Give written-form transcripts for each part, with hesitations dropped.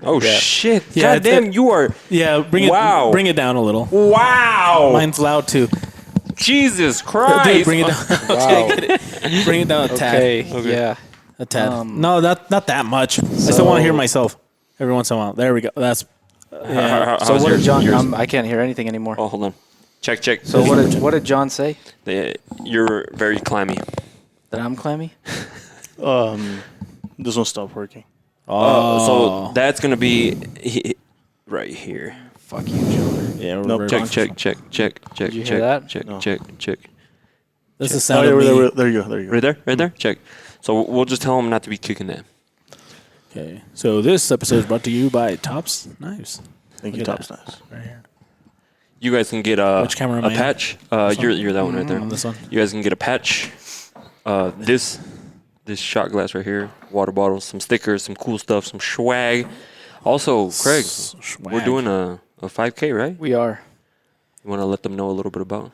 Oh, shit. Yeah, God damn, you are... Yeah, bring it down a little. Wow. Mine's loud, too. Jesus Christ. Dude, bring it down. Wow. Bring it down a tad. Okay. Yeah. A tad. No, not that much. I still want to hear myself every once in a while. There we go. That's... Yeah. So what did John... I can't hear anything anymore. Oh, hold on. Check. So what did John say? You're very clammy. That I'm clammy? This one stopped working. So that's going to be right here. Fuck you, John. Yeah, Nope. Check. Did you hear that? Check. This is sound of me. There you go. Right there? Check. So we'll just tell him not to be kicking that. Okay. So this episode is brought to you by Tops Knives. Thank you, Tops Knives. Right here. You guys can get Which camera am a I in? patch. You're that one right there. On this one. You guys can get a patch. This shot glass right here, water bottles, some stickers, some cool stuff, some swag. Also, Craig, we're doing a 5K, right? We are. You want to let them know a little bit about?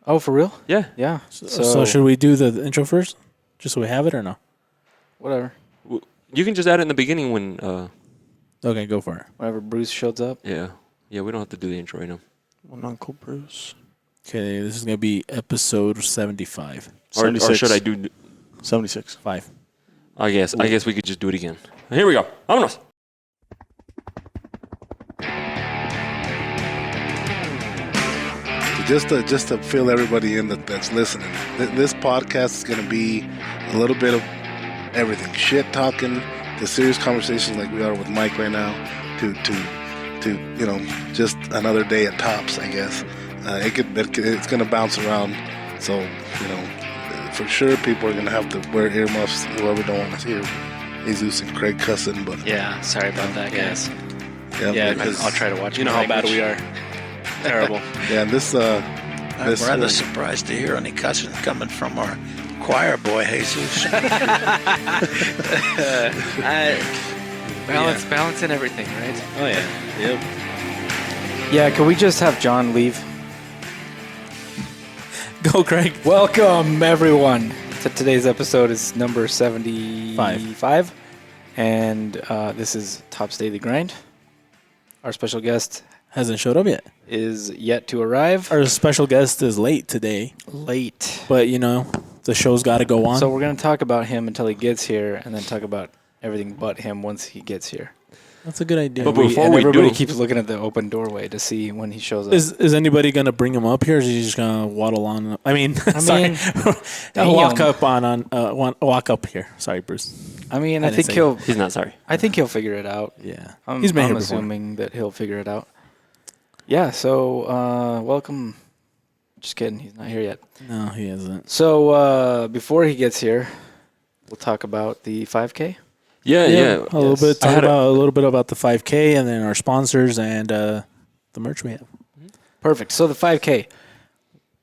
Oh, for real? Yeah. Yeah. So should we do the intro first, just so we have it, or no? Whatever. You can just add it in the beginning when. Okay, go for it. Whenever Bruce shows up. Yeah. We don't have to do the intro right now. One Uncle Bruce. Okay, this is gonna be episode 75. Or should I do 76? 5. I guess we could just do it again. Here we go. Vámonos. Just to fill everybody in that's listening, this podcast is going to be a little bit of everything: shit talking, to serious conversations like we are with Mike right now, to just another day at Tops, I guess. It's going to bounce around, so for sure people are going to have to wear earmuffs. Whoever don't want to hear Jesus and Craig cussing, but yeah, sorry about that, guys. Yeah, because I'll try to watch. You know how bad we are. Terrible. Yeah, and this. I'm rather surprised to hear any cussing coming from our choir boy, Jesus. Balance in everything, right? Oh yeah. Yep. Yeah, can we just have John leave? Go, Craig. Welcome, everyone. So today's episode is number 75. And this is Tops Daily Grind. Our special guest Hasn't showed up yet. is yet to arrive. Our special guest is late today, Late. but the show's got to go on. So we're going to talk about him until he gets here, and then talk about everything but him once he gets here. That's a good idea. But before we everybody do, keeps looking at the open doorway to see when he shows up. Is anybody gonna bring him up here? Or is he just gonna waddle on? I mean, sorry, damn. walk up here. Sorry, Bruce. I mean, I I didn't think say he's not sorry. I think he'll figure it out. Yeah, I'm he's been here before. assuming that he'll figure it out. Yeah. So welcome. Just kidding. He's not here yet. No, he isn't. So before he gets here, we'll talk about the 5K. Yeah. A little bit. Talk about a little bit about the 5K and then our sponsors and the merch we have. Perfect. So the 5K,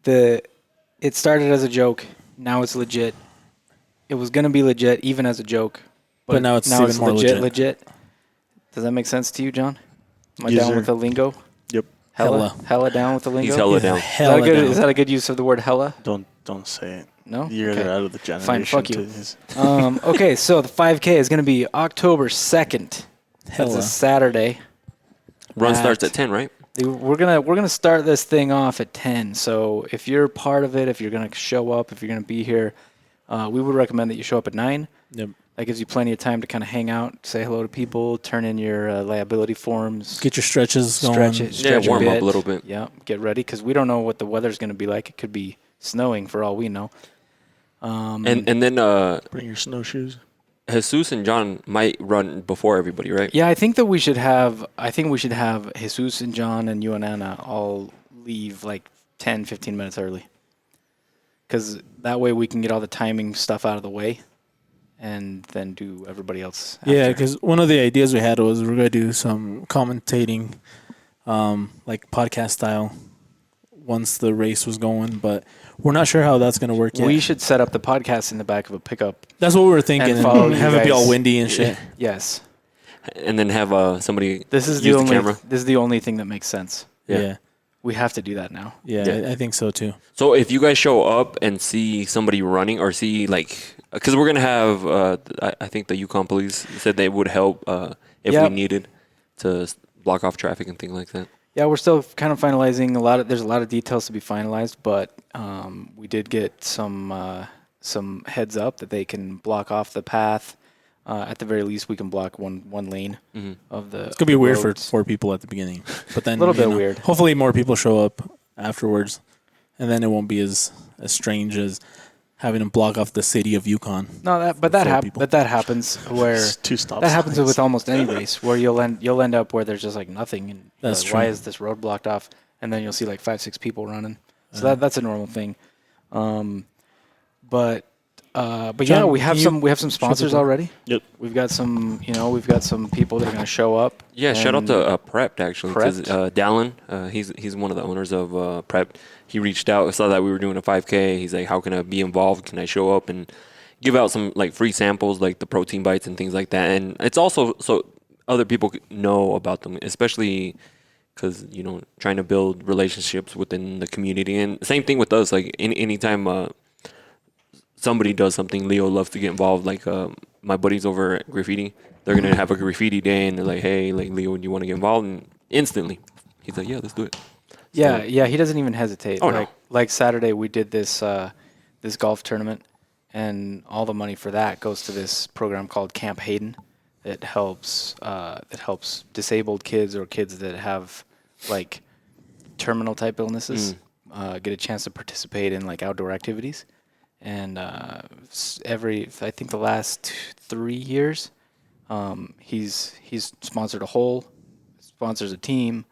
it started as a joke. Now it's legit. It was gonna be legit even as a joke, but now it's even more legit. Does that make sense to you, John? Am I Yes, down sir. with the lingo? Yep. Hella down with the lingo. He's hella down. Is that a good use of the word hella? Don't say it. No. You're Okay. out of the generation. Fine, fuck you. to his- Okay, so the 5K is going to be October 2nd. That's Hella. a Saturday. Run starts at 10, right? We're gonna start this thing off at 10. So if you're part of it, if you're gonna show up, if you're gonna be here, we would recommend that you show up at 9. Yep. That gives you plenty of time to kind of hang out, say hello to people, turn in your liability forms, Get your stretches going. stretch warm a up bit. a little bit. Yeah, get ready because we don't know what the weather's gonna be like. It could be snowing for all we know. And then Bring your snowshoes. Jesus and John might run before everybody, right? Yeah, I think we should have Jesus and John and you and Anna all leave like 10, 15 minutes early. Because that way we can get all the timing stuff out of the way and then do everybody else after. Yeah, because one of the ideas we had was we're going to do some commentating, like podcast style, once the race was going, but we're not sure how that's going to work yet. We should set up the podcast in the back of a pickup. That's what we were thinking. And follow And you have it be guys. all windy and shit. Yes. And then have somebody This is use the only camera. this is the only thing that makes sense. Yeah. We have to do that now. Yeah, I think so too. So if you guys show up and see somebody running or see because we're going to have, I think the Yukon police said they would help if Yeah. we needed. to block off traffic and things like that. Yeah, we're still kind of finalizing there's a lot of details to be finalized, but we did get some heads up that they can block off the path. At the very least, we can block one lane of the. It's gonna be weird roads. for 4 people at the beginning, but then A little bit weird. Hopefully, more people show up afterwards, and then it won't be as strange as having to block off the city of Yukon. No, that happens where It's 2 stop that happens signs. with almost any race where you'll end up where there's just like nothing and That's like, why true. is this road blocked off? And then you'll see like 5-6 people running. So that's a normal thing. But yeah, John, we have some sponsors people. already. Yep. We've got some people that are going to show up. Yeah, shout out and- to Prepped actually. 'Cause, Prepped? Dallin, he's one of the owners of Prepped. He reached out, saw that we were doing a 5K. He's like, "How can I be involved? Can I show up and give out some like free samples, like the protein bites and things like that?" And it's also so other people know about them, especially because trying to build relationships within the community. And same thing with us. Like anytime somebody does something, Leo loves to get involved. Like my buddies over at Graffiti, they're gonna have a graffiti day, and they're like, "Hey, like Leo, do you want to get involved?" And instantly, he's like, "Yeah, let's do it." Yeah, he doesn't even hesitate. Oh, no. Like Saturday we did this golf tournament, and all the money for that goes to this program called Camp Hayden. It helps disabled kids or kids that have like terminal type illnesses get a chance to participate in like outdoor activities. And I think the last 3 years, he's sponsored a hole, sponsors a team,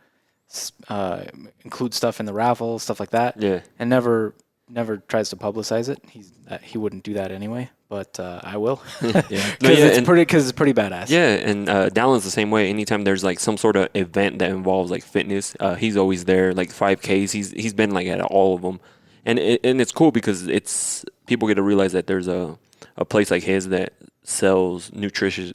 includes stuff in the raffle, stuff like that. Yeah. And never tries to publicize it. He wouldn't do that anyway, but I will. Yeah. Because it's pretty badass. Yeah, and Dallin's the same way. Anytime there's like some sort of event that involves like fitness, he's always there. Like 5Ks, he's been like at all of them, and it's cool because it's people get to realize that there's a place like his that sells nutritious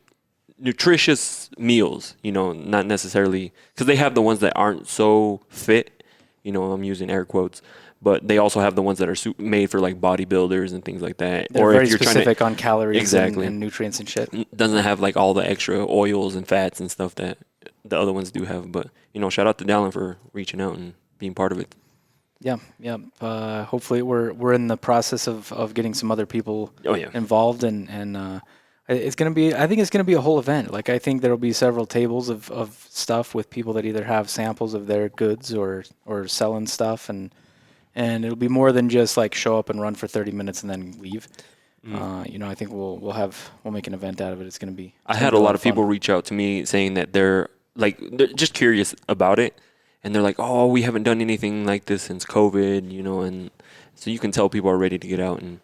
meals. Not necessarily because they have the ones that aren't so fit. I'm using air quotes. But they also have the ones that are made for like bodybuilders and things like that. They're very specific on calories Exactly. and nutrients and shit. Doesn't have like all the extra oils and fats and stuff that the other ones do have. But shout out to Dallin for reaching out and being part of it. Yeah. Hopefully we're in the process of getting some other people involved and it's gonna be. I think it's gonna be a whole event. Like I think there'll be several tables of stuff with people that either have samples of their goods or selling stuff and it'll be more than just like show up and run for 30 minutes and then leave. I think we'll make an event out of it. It's gonna be. I had a lot of people reach out to me saying that they're just curious about it, and they're like, "Oh, we haven't done anything like this since COVID," and so you can tell people are ready to get out and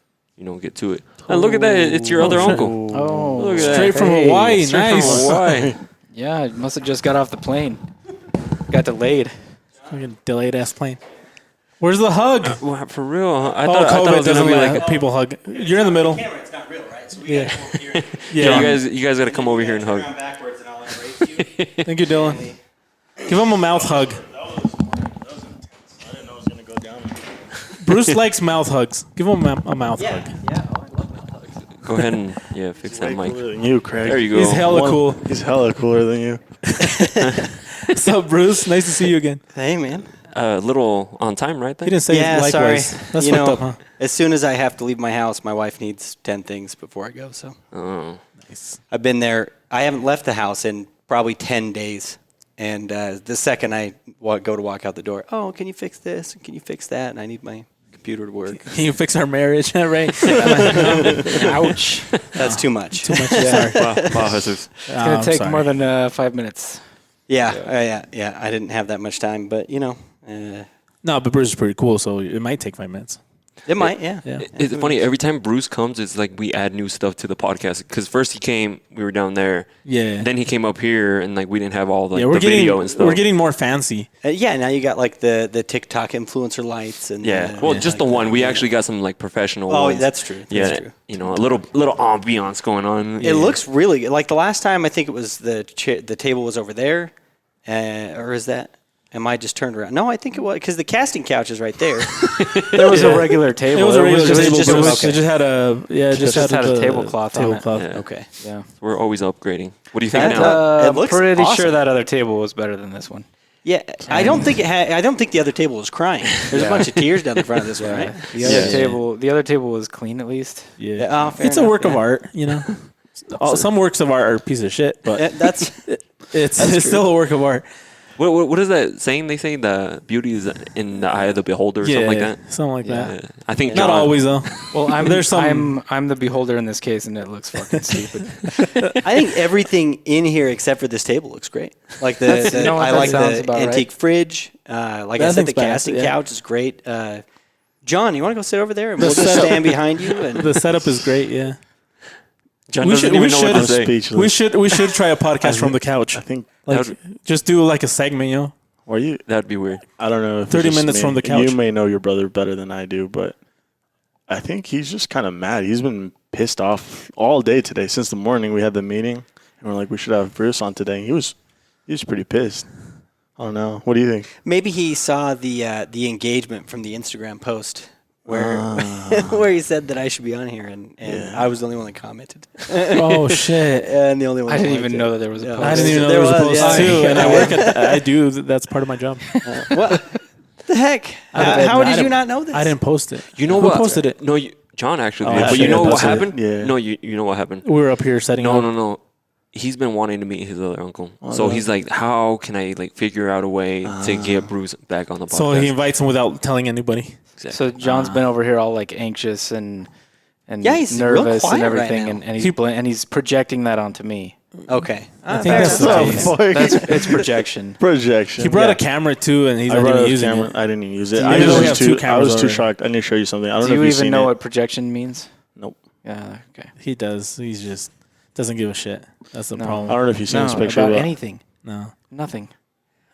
get to it. And look at that, it's your other uncle. Oh, Look at Straight that. from Hawaii, Straight from nice. Hawaii. Yeah, it must have just got off the plane. Got delayed. Fucking delayed ass plane. Where's the hug? Well, for real, I Oh, thought it COVID was gonna doesn't be let like. people hug. You're in the middle. It's not real, right? So we Yeah. gotta come over here. Yeah, you guys got to come over here and hug. Turn around backwards and I'll embrace you. Thank you, Dylan. Give him a mouth hug. That was intense. I didn't know it was going to go down. Bruce likes mouth hugs. Give him a mouth hug. Yeah. Oh, I love mouth hugs. Go ahead and fix that Way mic. cooler than you, Craig. There you go. He's hella cool. He's hella cooler than you. What's up, Bruce? Nice to see you again. Hey, man. Little on time, right? He didn't say Yeah, likewise. sorry. That's You fucked know, up, huh? As soon as I have to leave my house, my wife needs 10 things before I go. So Oh. Nice. I've been there. I haven't left the house in probably 10 days. And the second I go to walk out the door, oh, can you fix this? Can you fix that? And I need my computer to work. Can you fix our marriage, right? Ouch. That's too much. Too much. Yeah. Wow, Jesus. It's gonna take more than 5 minutes. Yeah. I didn't have that much time, but No, but Bruce is pretty cool, so it might take 5 minutes. it might. Yeah. Yeah. It's funny, every time Bruce comes, it's like we add new stuff to the podcast. Because first he came, we were down there. Yeah. Then he came up here, and like we didn't have all the we're getting video and stuff. we're getting more fancy. Now you got like the TikTok influencer lights and just the one. We actually got some like professional Oh, ones. that's true. That's true. A little ambiance going on. It looks really good. Like the last time, I think it was the table was over there, or is that? Am I just turned around? No, I think it was because the casting couch is right there. There was a regular table. It was a regular just- table. just- But okay. it just had had a the tablecloth on it. tablecloth. Yeah. Okay. Yeah. We're always upgrading. What do you think That, now? It I'm looks pretty awesome. sure that other table was better than this one. Yeah, I don't think it had. I don't think the other table was crying. There's a bunch of tears down the front of this one, right? The other table was clean at least. Yeah, Oh, fair it's a enough, work of yeah. art, you know. Some works of art are a piece of shit, but That's it's true. still a work of art. What is that saying? They say the beauty is in the eye of the beholder, or something like that. Something like that. Yeah. I think Not John, always though. Well, There's some- I'm the beholder in this case, and it looks fucking stupid. I think everything in here except for this table looks great. Like You know what, I that like sounds the about antique fridge. Like I That said, the thing's badass, casting yeah. couch is great. John, you want to go sit over there and The we'll just setup- stand behind you? And The setup is great. Yeah, John we doesn't should- even we know what to should- say. Speechless. we should try a podcast from the couch. I think. Like, just do like a segment, you know. Or you? That'd be weird. I don't know. If 30 it's just minutes me. from the couch. You may know your brother better than I do, but I think he's just kind of mad. He's been pissed off all day today since the morning. We had the meeting, and we're like, we should have Bruce on today. He was pretty pissed. I don't know. What do you think? maybe he saw the engagement from the Instagram post where where he said that I should be on here, and I was the only one that commented, Oh shit! and the only one. I that didn't liked even it. know that there was a Yeah. post. I didn't even know There there was a was, post yeah. too, and I work at. I do. That's part of my job. What the heck? I How did you didn't- not know this? I didn't post it. You know Who what? posted it? No, John actually Oh, did. I But you think know I what posted it. happened? Yeah. No, you know what happened? We were up here setting up. No. He's been wanting to meet his other uncle. So he's like, how can I like figure out a way to get Bruce back on the podcast? So he invites him without telling anybody. So John's been over here all like anxious and Yeah, he's real nervous quiet and right everything, now. and he's projecting that onto me. Okay, I think that's the case. It's projection. Projection. He brought Yeah. a camera too, and he's I not brought even a using camera. it. I didn't even use it. So I you know we was have two too. I cameras was too already. shocked. I need to show you something. I don't Do know you if you've even seen know it. what projection means? Nope. Yeah. Okay. He does. He's just doesn't give a shit. That's the No. I problem. don't know if you've seen No, this picture. about but anything. No, Nothing.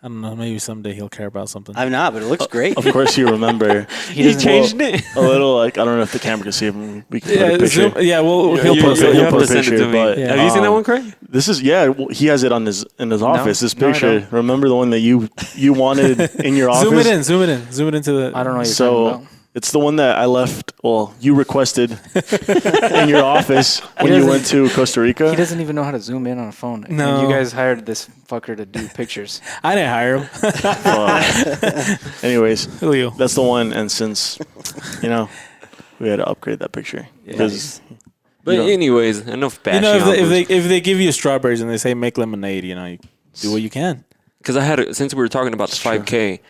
I don't know. Maybe someday he'll care about something. I'm not, but it looks great. Of course, you remember. He doesn't. changed it. A little like I don't know if the camera can see it. We can put a yeah, picture. zoom, yeah. Well, he'll You- post you it. have He'll to post send it. it to me. but, Yeah. Have you seen that one, Craig? This is well, he has it in his office. This No, I picture. don't. Remember the one that you wanted in your office? Zoom it in. Zoom it in. Zoom it into the. I don't know what you're So talking about. it's the one that I left. Well, you requested in your office when you doesn't- went to Costa Rica. He doesn't even know how to zoom in on a phone. And No. you guys hired this fucker to do pictures. I didn't hire him. Anyways, Leo. that's the one. And since we had to upgrade that picture because But anyways, enough You bashing know, on Bruce. if they give you strawberries and they say make lemonade, you know, you do what you can. Because since we were talking about the 5K,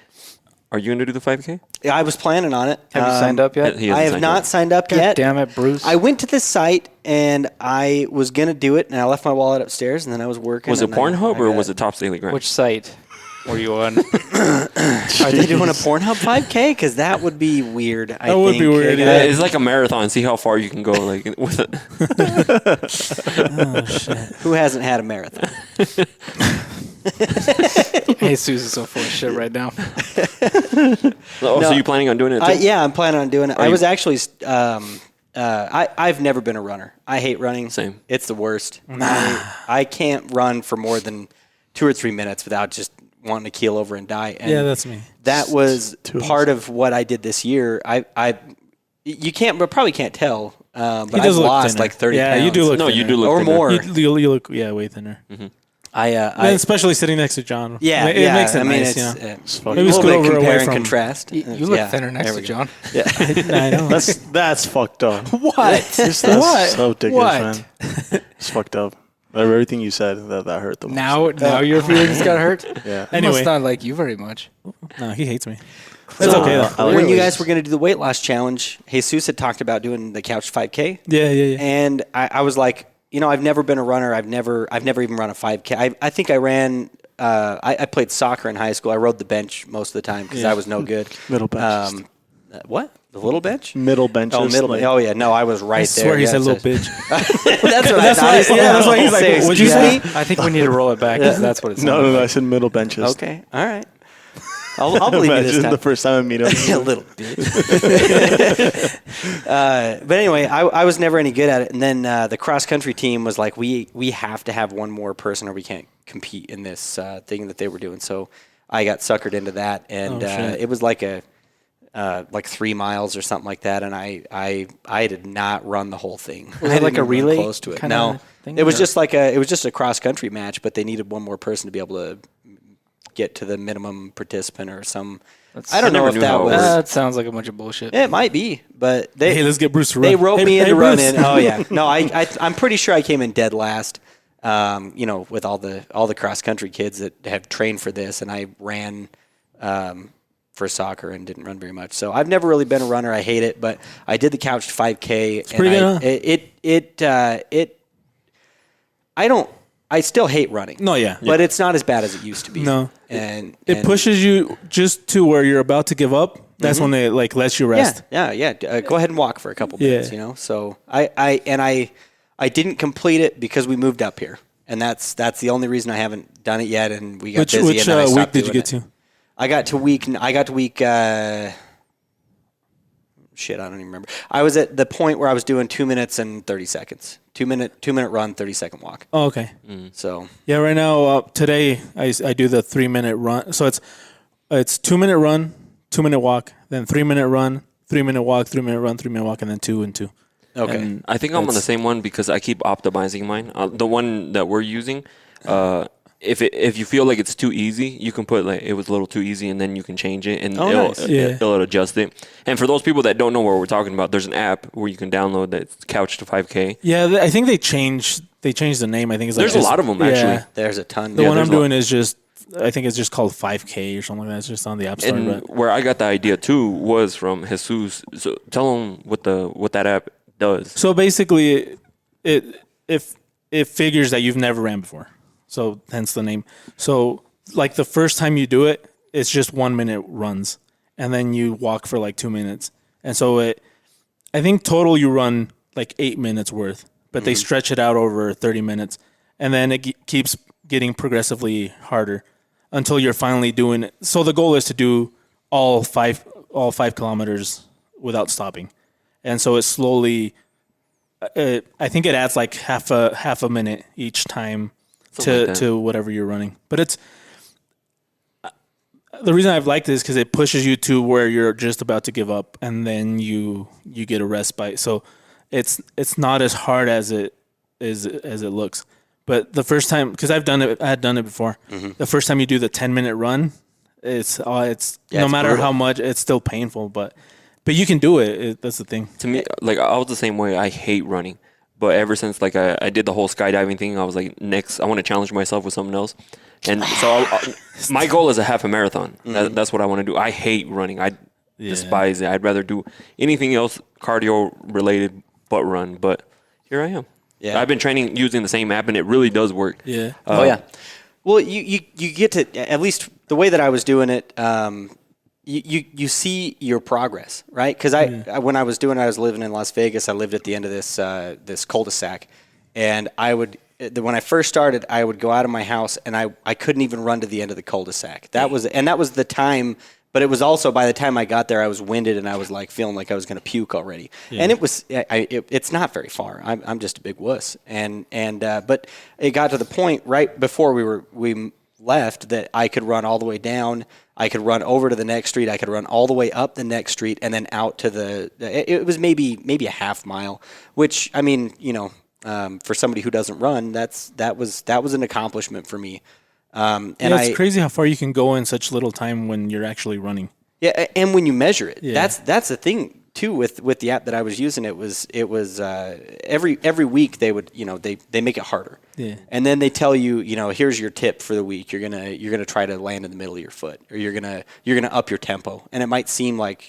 are you going to do the 5K? Yeah, I was planning on it. Have you signed up yet? He hasn't I have signed not up. signed up God yet. damn it, Bruce. I went to this site and I was gonna do it, and I left my wallet upstairs, and then I was working. Was it and Pornhub I or got- was it Top Daily Grind? Which site were you on? Are they doing a Pornhub 5K? Because that would be weird. I That would be think. weird, Yeah, yeah. it's like a marathon. See how far you can go. Like with it. Oh shit! Who hasn't had a marathon? Jesus is so full of shit right now. Oh, so you planning on doing it too? Yeah, I'm planning on doing it. Are I you- was actually. I've never been a runner. I hate running. Same. It's the worst. I can't run for more than 2 or 3 minutes without just wanting to keel over and die. And Yeah, that's me. that was Two of us. part of what I did this year. You probably can't tell, but He I've does look lost thinner. like 30 Yeah, pounds. you do look. No, you thinner. do look or thinner. more. You look way thinner. I And especially sitting next to John. yeah, it yeah. makes it I mean, nice. it's, You know? it's a fucking- Maybe little scoot bit over compare away and from- contrast. You look Yeah, thinner next there to we go. John. I know. that's fucked up. What? That's so ridiculous, What? man. It's fucked up. Everything you said that hurt the most. Now your feelings got hurt? Yeah. I must Anyway. not like you very much. No, he hates me. That's okay though. I like When you it. guys were going to do the weight loss challenge, Jesus had talked about doing the couch 5K. Yeah. And I was like, I've never been a runner. I've never even run a 5K. I think I ran. I played soccer in high school. I rode the bench most of the time because I was no good. Middle bench. What? The little bench? Middle benches. Oh, middle. like- Oh yeah. No, I was right I there. swear he Yeah, said it little says- bitch. That's what I thought. he said. yeah, that's why he's like, Say, what'd you excuse say? me? I think we need to roll it back because that's what it's No. I said middle benches. Okay. All right. I'll believe you this Imagine time. the first time I meet him. A little bit. But anyway, I was never any good at it. And then the cross country team was like, we have to have one more person or we can't compete in this thing that they were doing. So I got suckered into that, and shit. it was like 3 miles or something like that, and I did not run the whole thing. Was I it like didn't a even run relay close to it? kinda No, thing, it was or- just a cross country match, but they needed one more person to be able to get to the minimum participant or some. I don't know never if knew that how it was. worked. That sounds like a bunch of bullshit. It might be, but they Hey, let's get Bruce to they run. roped Hey, me hey, into Bruce. running. Oh yeah, no, I'm pretty sure I came in dead last. With all the cross country kids that have trained for this, and I ran for soccer and didn't run very much. So I've never really been a runner. I hate it, but I did the couched 5K. It's pretty good, huh? I still hate running. No, yeah. But it's not as bad as it used to be. No. and It pushes you just to where you're about to give up. That's when it like lets you rest. Yeah. Go ahead and walk for a couple minutes. Yeah. So I didn't complete it because we moved up here, and that's the only reason I haven't done it yet. And we got busy. Which and then I week stopped did you doing get it. to? I got to week. Shit, I don't even remember. I was at the point where I was doing 2 minutes and 30 seconds. 2 minute run, 30-second walk. Oh, okay. So Yeah, right now today I do the 3 minute run. So it's 2 minute run, 2 minute walk, then 3 minute run, 3 minute walk, 3 minute run, 3 minute walk, and then 2 and 2. okay. And I think I'm on the that's- same one because I keep optimizing mine. The one that we're using, if you feel like it's too easy, you can put like it was a little too easy, and then you can change it, and nice. it'll adjust it. And for those people that don't know what we're talking about, there's an app where you can download that's couch to 5K. Yeah, I think they changed the name. I think it's like There's a lot of them, actually. There's a ton. The one there's I'm a lot. doing is just I think it's just called 5K or something like that. It's just on the App Store. And But where I got the idea too was from Jesus. So tell him what that app does. so basically, it figures that you've never ran before. So hence the name. So like the first time you do it, it's just 1 minute runs, and then you walk for like 2 minutes. And so I think total you run like 8 minutes worth, but they stretch it out over 30 minutes, and then it keeps getting progressively harder until you're finally doing it. So the goal is to do all 5 kilometers without stopping, and so it slowly. I think it adds like half a minute each time Something like that. to whatever you're running. But it's the reason I've liked it is because it pushes you to where you're just about to give up, and then you get a respite. So it's not as hard as it looks. But the first time, because I had done it before. The first time you do the 10-minute run, it's no it's matter brutal. how much, it's still painful. But you can do it. That's the thing. To me, like I was the same way. I hate running, but ever since like I did the whole skydiving thing, I was like, next I want to challenge myself with something else. And so my goal is a half a marathon. That's what I want to do. I hate running. I despise it. I'd rather do anything else cardio related but run. But here I am. Yeah. I've been training using the same app, and it really does work. Yeah. Oh yeah. Well, you get to, at least the way that I was doing it. You see your progress, right? Because when I was doing it, I was living in Las Vegas. I lived at the end of this cul-de-sac, and when I first started, I would go out of my house and I couldn't even run to the end of the cul-de-sac. That was the time. But it was also, by the time I got there, I was winded and I was like feeling like I was going to puke already. Yeah. And it's not very far. I'm just a big wuss. But it got to the point right before we left that I could run all the way down. I could run over to the next street. I could run all the way up the next street and then out to it was maybe a half mile, which, I mean, for somebody who doesn't run, that was an accomplishment for me. It's crazy how far you can go in such little time when you're actually running. Yeah, and when you measure it, Yeah. that's the thing too with the app that I was using. It was every week they would they make it harder. Yeah. And then they tell you here's your tip for the week. You're gonna try to land in the middle of your foot, or you're gonna up your tempo. And it might seem like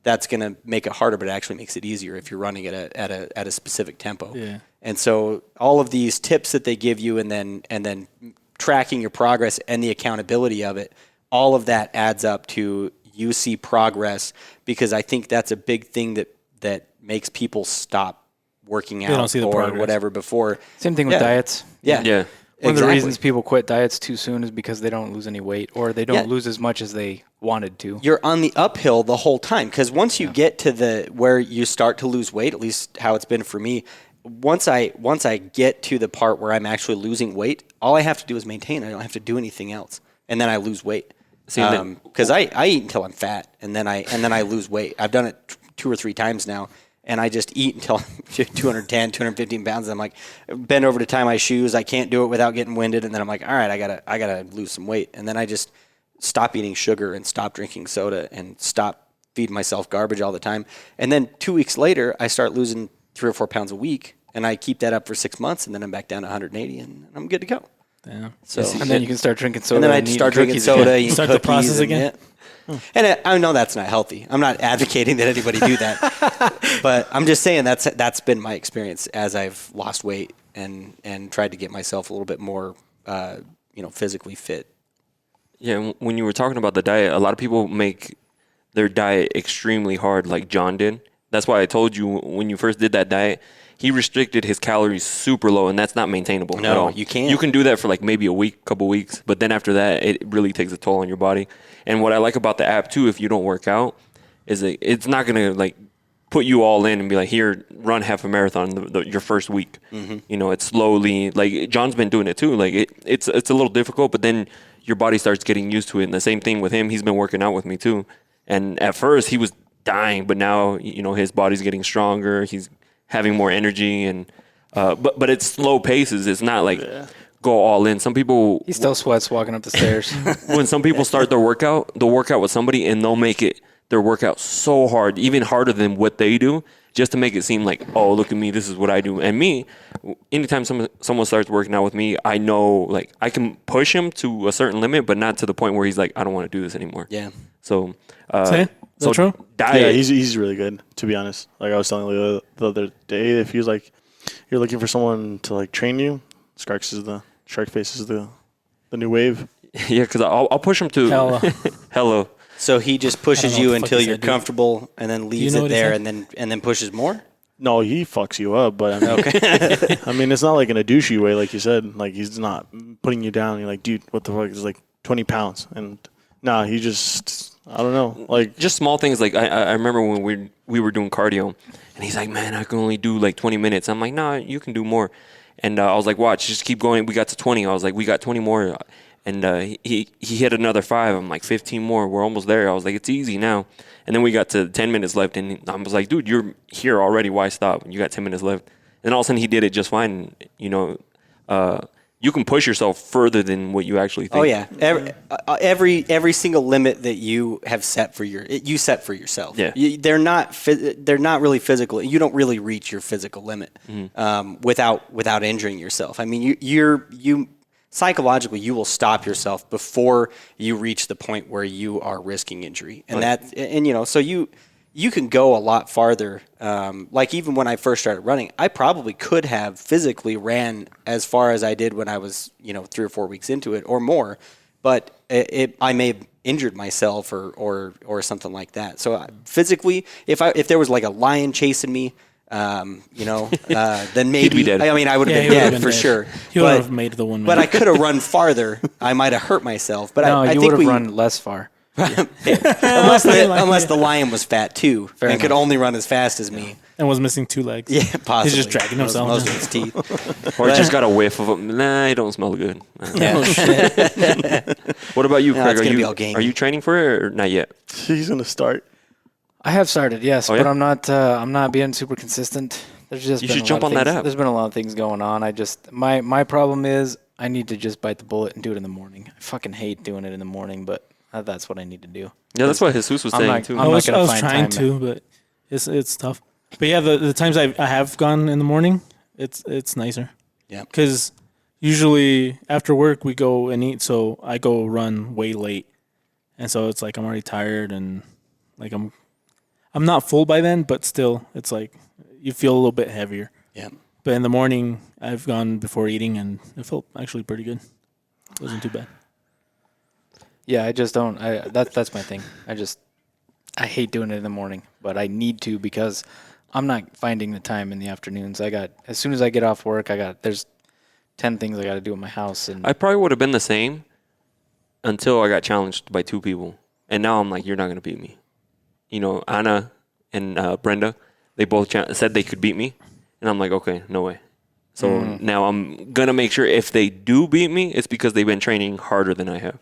that's gonna make it harder, but it actually makes it easier if you're running at a specific tempo. Yeah. And so all of these tips that they give you, and then tracking your progress and the accountability of it, all of that adds up to you see progress, because I think that's a big thing that makes people stop working out don't see the or progress. whatever before. Same thing with Yeah. diets. Yeah. Yeah. One of the Exactly. reasons people quit diets too soon is because they don't lose any weight, or they don't Yeah. lose as much as they wanted to. You're on the uphill the whole time, because once you get to where you start to lose weight, at least how it's been for me, once I get to the part where I'm actually losing weight, all I have to do is maintain. I don't have to do anything else, and then I lose weight. See, then- because I eat until I'm fat, and then I lose weight. I've done it 2 or 3 times now, and I just eat until I'm 210, 215 pounds. And I'm like, bend over to tie my shoes. I can't do it without getting winded, and then I'm like, all right, I gotta lose some weight, and then I just stop eating sugar and stop drinking soda and stop feeding myself garbage all the time. And then 2 weeks later, I start losing 3 or 4 pounds a week, and I keep that up for 6 months, and then I'm back down to 180, and I'm good to go. Damn. So And then you can start drinking soda. and then I eating start drinking cookies soda, again. eating Start the cookies, process and again? And I know that's not healthy. I'm not advocating that anybody do that, but I'm just saying that's been my experience as I've lost weight and tried to get myself a little bit more, physically fit. Yeah, when you were talking about the diet, a lot of people make their diet extremely hard, like John did. That's why I told you when you first did that diet, he restricted his calories super low, and that's not maintainable at No, all. you can't. You can do that for like maybe a week, couple weeks, but then after that, it really takes a toll on your body. And what I like about the app too, if you don't work out, is that it's not gonna like put you all in and be like, here, run half a marathon your first week. Mm-hmm. It's slowly, like John's been doing it too. Like it's a little difficult, but then your body starts getting used to it. And the same thing with him, he's been working out with me too. And at first he was dying, but now, his body's getting stronger. He's having more energy and, but it's slow paces. It's not like go all in. Some people, He still sweats walking up the stairs. when some people start their workout, they'll work out with somebody and they'll make it their workout so hard, even harder than what they do, just to make it seem like, oh, look at me, this is what I do. And me, anytime someone starts working out with me, I know like I can push him to a certain limit, but not to the point where he's like, I don't want to do this anymore. Yeah. So, Say, so true? diet. Yeah, he's really good, to be honest. Like I was telling you the other day, if he was like, you're looking for someone to like train you, Shark Face is the new wave. Yeah, because I'll push him to Hello. hello. So he just pushes know you what the fuck until he you're said, dude. comfortable, and then leaves know it what he there, said? and then pushes more. No, he fucks you up, but I mean, I mean, it's not like in a douchey way, like you said. Like he's not putting you down. You're like, dude, what the fuck? It's like 20 pounds, and nah, he just, I don't know, like Just small things. Like I remember when we were doing cardio, and he's like, man, I can only do like 20 minutes. I'm like, nah, you can do more. And I was like, watch, just keep going. We got to 20. I was like, we got 20 more. And he hit another 5. I'm like, 15 more. We're almost there. I was like, it's easy now. And then we got to 10 minutes left, and I was like, dude, you're here already. Why stop? You got 10 minutes left. And all of a sudden, he did it just fine. You can push yourself further than what you actually think. Oh yeah, every single limit that you have set for you set for yourself. Yeah. They're not really physical. You don't really reach your physical limit without injuring yourself. I mean, you psychologically you will stop yourself before you reach the point where you are risking injury, and so you can go a lot farther. Like even when I first started running, I probably could have physically ran as far as I did when I was 3 or 4 weeks into it or more, but I may have injured myself or something like that. So physically, if there was like a lion chasing me, then maybe He'd be dead. I mean I would have Yeah, been he would've dead been for dead. sure. He would have made the 1 minute. But I could have run farther. I might have hurt myself. But No, I you think would we have run less far. unless the lion was fat too and could enough. only run as fast as me. and was missing 2 legs. Yeah, possibly. He's just dragging himself. Most of his teeth. Or just got a whiff of them. Nah, he don't smell good. Yeah. What about you, No, Craig? it's gonna be all gamey. Are you training for it or not yet? he's gonna start. I have started, yes, Oh, but yeah? I'm not being super consistent. There's just You been should a jump lot of on that things- app. There's been a lot of things going on. I just my problem is I need to just bite the bullet and do it in the morning. I fucking hate doing it in the morning, but that's what I need to do. Yeah, that's what Jesus was I'm saying not- too. I'm I not was gonna find trying time to, but it's tough. But yeah, the times I have gone in the morning, it's nicer. Yeah. Because usually after work we go and eat, so I go run way late, and so it's like I'm already tired and like I'm not full by then, but still it's like you feel a little bit heavier. Yeah. But in the morning I've gone before eating and it felt actually pretty good. It wasn't too bad. Yeah, I just don't. That's my thing. I hate doing it in the morning, but I need to because I'm not finding the time in the afternoons. As soon as I get off work, there's 10 things I got to do in my house, and I probably would have been the same until I got challenged by 2 people, and now I'm like, you're not gonna beat me. Anna and Brenda, they both said they could beat me, and I'm like, okay, no way. So now I'm gonna make sure if they do beat me, it's because they've been training harder than I have.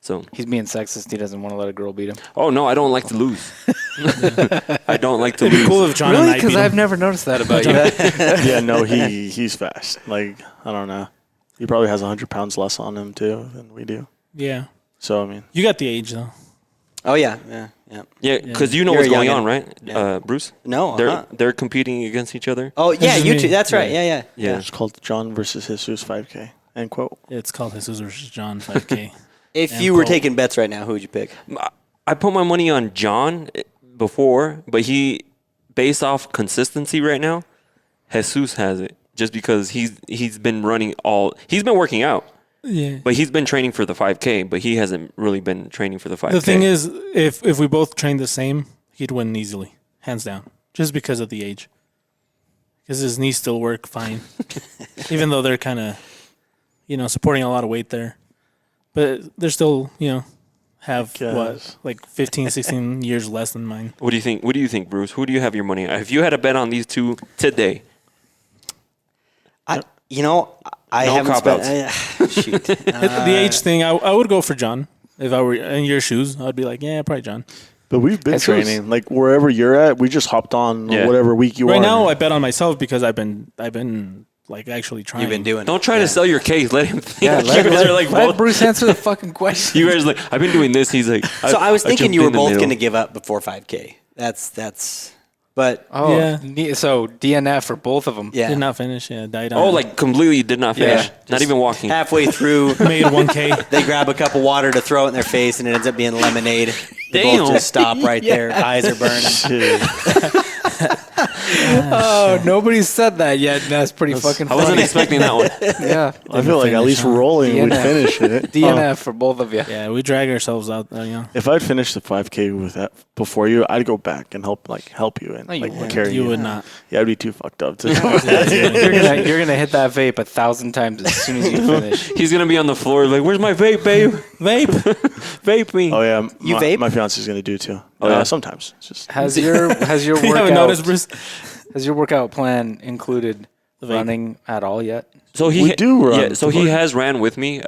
So He's being sexist. He doesn't want to let a girl beat him. oh no, I don't like to lose. I don't like to It'd be lose. cool if John and Really? I Because beat I've him. never noticed that about you. Yeah, no, he's fast. Like, I don't know. He probably has 100 pounds less on him, too, than we do. Yeah. So, I mean, You got the age, though. Oh yeah. Yeah, because you know You're what's a going youngin'. on, right, Yeah. Bruce? No, They're competing against each other. Oh yeah, is you me. two. That's right. Yeah. Yeah. it's called John versus Jesus 5K, end quote. It's called Jesus versus John 5K. If And you were Cole. taking bets right now, who would you pick? I put my money on John before, but based off consistency right now, Jesus has it just because he's been working out, Yeah. but he's been training for the 5K, but he hasn't really been training for the 5K. The thing is, if we both trained the same, he'd win easily, hands down, just because of the age. Because his knees still work fine, even though they're kind of, supporting a lot of weight there. But they're still, have Guess. like 15, 16 years less than mine. What do you think? What do you think, Bruce? Who do you have your money on? If you had a bet on these two today, I No haven't cop-outs. spent. Shoot. The age thing, I would go for John. If I were in your shoes, I'd be like, yeah, probably John. But we've been Jesus. training. Like, wherever you're at, we just hopped on Yeah. whatever week you are. Right now, I bet on myself because I've been like actually trying. You've been doing. don't try to sell your case. Let him think. Yeah, you guys are like, let both- Bruce answer the fucking question. you guys are like, I've been doing this. He's like, So I was thinking jumped you were in the both middle. going to give up before 5K. That's. But Oh, Yeah. So DNF for both of them. yeah, Did not finish. Yeah, died on. Oh, like completely did not finish. Yeah. Not even walking. halfway through, made 1K. they grab a cup of water to throw it in their face, and it ends up being lemonade. They Damn. both just stop right there. Eyes are burning. Shit. Oh, nobody said that yet. That's pretty fucking I wasn't funny. expecting that one. Yeah. I feel like at least rolling, we'd DNF. finish it. DNF for both of you. Yeah, we drag ourselves out. If I'd finished the 5K with that before you, I'd go back and help you and No, you wouldn't. carry you. You would not. Yeah, I'd be too fucked up to. You're gonna hit that vape 1,000 times as soon as you finish. He's gonna be on the floor like, "Where's my vape, babe? Vape. Vape me." Oh yeah, You my, vape? My fiance's gonna do too. Oh, yeah? Sometimes. It's just Has your You haven't noticed, workout Bruce? has your workout plan included vape. running at all yet? So We do run Yeah, so he towards- has ran with me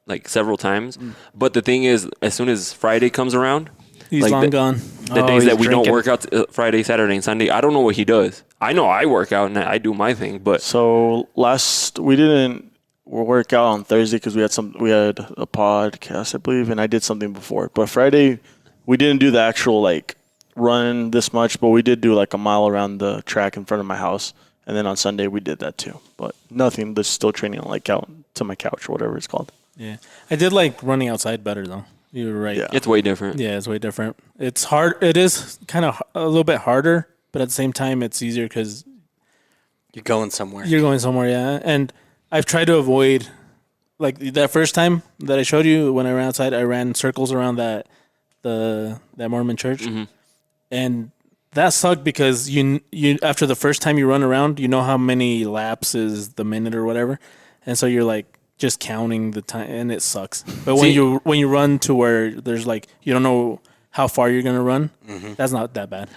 like several times. But the thing is, as soon as Friday comes around, He's like long the- gone. the Oh, days he's that we drinking. don't work out Friday, Saturday, and Sunday, I don't know what he does. I know I work out and I do my thing, but so we didn't work out on Thursday because we had a podcast, I believe, and I did something before. But Friday, we didn't do the actual like run this much, but we did do like a mile around the track in front of my house. And then on Sunday we did that too, but nothing. Just still training like out to my couch or whatever it's called. Yeah, I did like running outside better though. You were right. Yeah. it's way different. Yeah, it's way different. It's hard. It is kind of a little bit harder, but at the same time, it's easier because You're going somewhere. you're going somewhere. Yeah, and I've tried to avoid like that first time that I showed you when I ran outside. I ran circles around that Mormon church, and that sucked because you after the first time you run around, you know how many laps is the minute or whatever, and so you're like just counting the time, and it sucks. But See- when you run to where there's like you don't know how far you're gonna run, that's not that bad.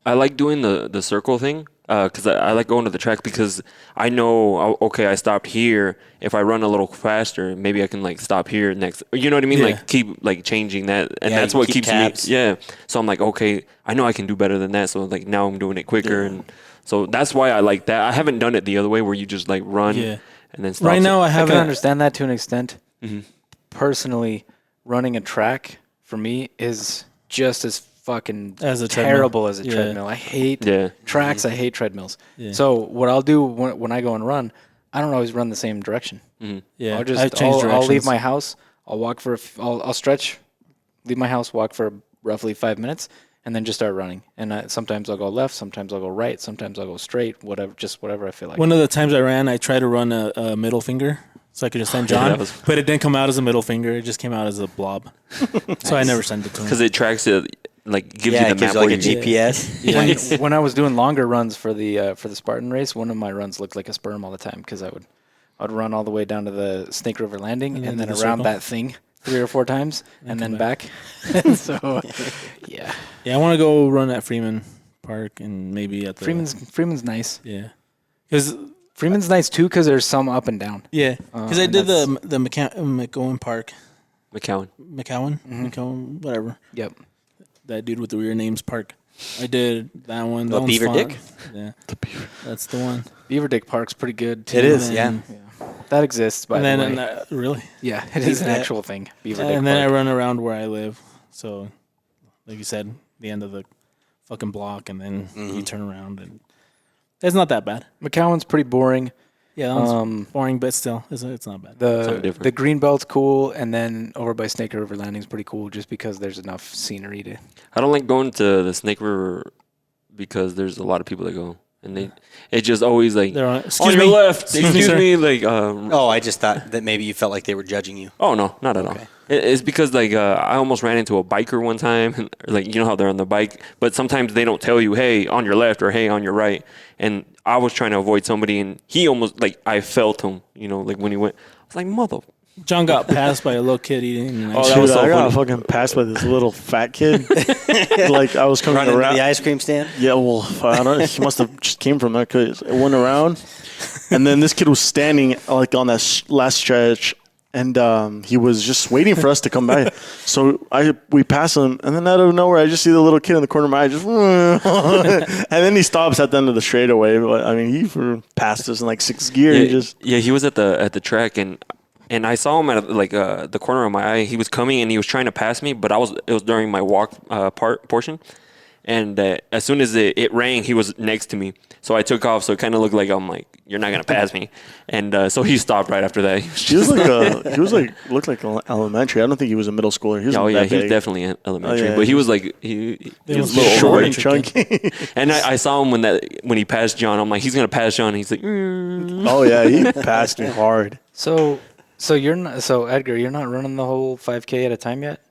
I like doing the circle thing because I like going to the track because I know, okay, I stopped here. If I run a little faster, maybe I can like stop here next. You know what I mean? Yeah. Like keep like changing that, and Yeah, that's you what keep keeps tabs. me. Yeah. So I'm like, okay, I know I can do better than that. So like now I'm doing it quicker, and so that's why I like that. I haven't done it the other way where you just like run Yeah. and then stop. Right now, I I can haven't. understand that to an extent. Personally, running a track for me is just as fucking As a treadmill. terrible as a Yeah. treadmill. I hate Yeah. tracks. I hate treadmills. Yeah. So what I'll do when I go and run, I don't always run the same direction. Yeah, I'll just I've changed I'll leave directions. my house. I'll walk for I'll stretch, leave my house, walk for roughly 5 minutes, and then just start running. And sometimes I'll go left, sometimes I'll go right, sometimes I'll go straight. Whatever I feel like. One of the times I ran, I tried to run a middle finger so I could just send John, that was- but it didn't come out as a middle finger. It just came out as a blob. So I never sent it to him. because it tracks it, like gives yeah, you it the gives map you where like a you GPS. When I was doing longer runs for the Spartan race, one of my runs looked like a sperm all the time because I'd run all the way down to the Snake River Landing and then the around circle. that thing 3 or 4 times and then come back. So, yeah, Yeah, I want to go run at Freeman Park and maybe at the Freeman's nice. Yeah, because Freeman's nice too because there's some up and down. I and did the McGowan Park. McCowan, whatever. Yep. That dude with the weird names park. I did that one. The That one's Beaver fun. Dick? Yeah, that's the one. Beaver Dick Park's pretty good too. It is, And yeah. That exists, by And the then way. really, Yeah, it is an Yeah. actual thing. Beaver Dick and then I Park. run around where I live. So, like you said, the end of the fucking block, and then you turn around, and it's not that bad. McCowan's pretty boring. Yeah, that one's boring, but still, it's not bad. Something The different. the green belt's cool, and then over by Snake River Landing's pretty cool, just because there's enough scenery to. I don't like going to the Snake River because there's a lot of people that go, and it just always like They're on, on excuse your me. left. Excuse me, Excuse sir. me, like Oh, I just thought that maybe you felt like they were judging you. oh no, not at all. It's because like I almost ran into a biker one time, and like you know how they're on the bike, but sometimes they don't tell you, hey, on your left or hey, on your right. And I was trying to avoid somebody, and he almost like I felt him, you know, like when he went, I was like, mother. John got passed by a little kid eating. Oh, that Dude, was so I got funny. fucking passed by this little fat kid. Like I was coming Running to around. the ice cream stand? Yeah, well, I don't. He must have just came from there because it went around, and then this kid was standing like on that last stretch, and he was just waiting for us to come by. So we pass him, and then out of nowhere, I just see the little kid in the corner of my eye, just, and then he stops at the end of the straightaway. But I mean, he passed us in like sixth gear. He just Yeah, he was at the track, and I saw him at like the corner of my eye. He was coming and he was trying to pass me, but it was during my walk portion. And as soon as it rang, he was next to me. So I took off. So it kind of looked like I'm like, you're not gonna pass me. And so he stopped right after that. he was like looked like elementary. I don't think he was a middle schooler. He was Oh that yeah, he was big. definitely in elementary, yeah, but he he was like he was a must be little short overweight. and chunky. And I saw him when he passed John. I'm like, he's gonna pass John. He's like, Oh yeah, he passed me hard. So you're not. So Edgar, you're not running the whole 5K at a time yet.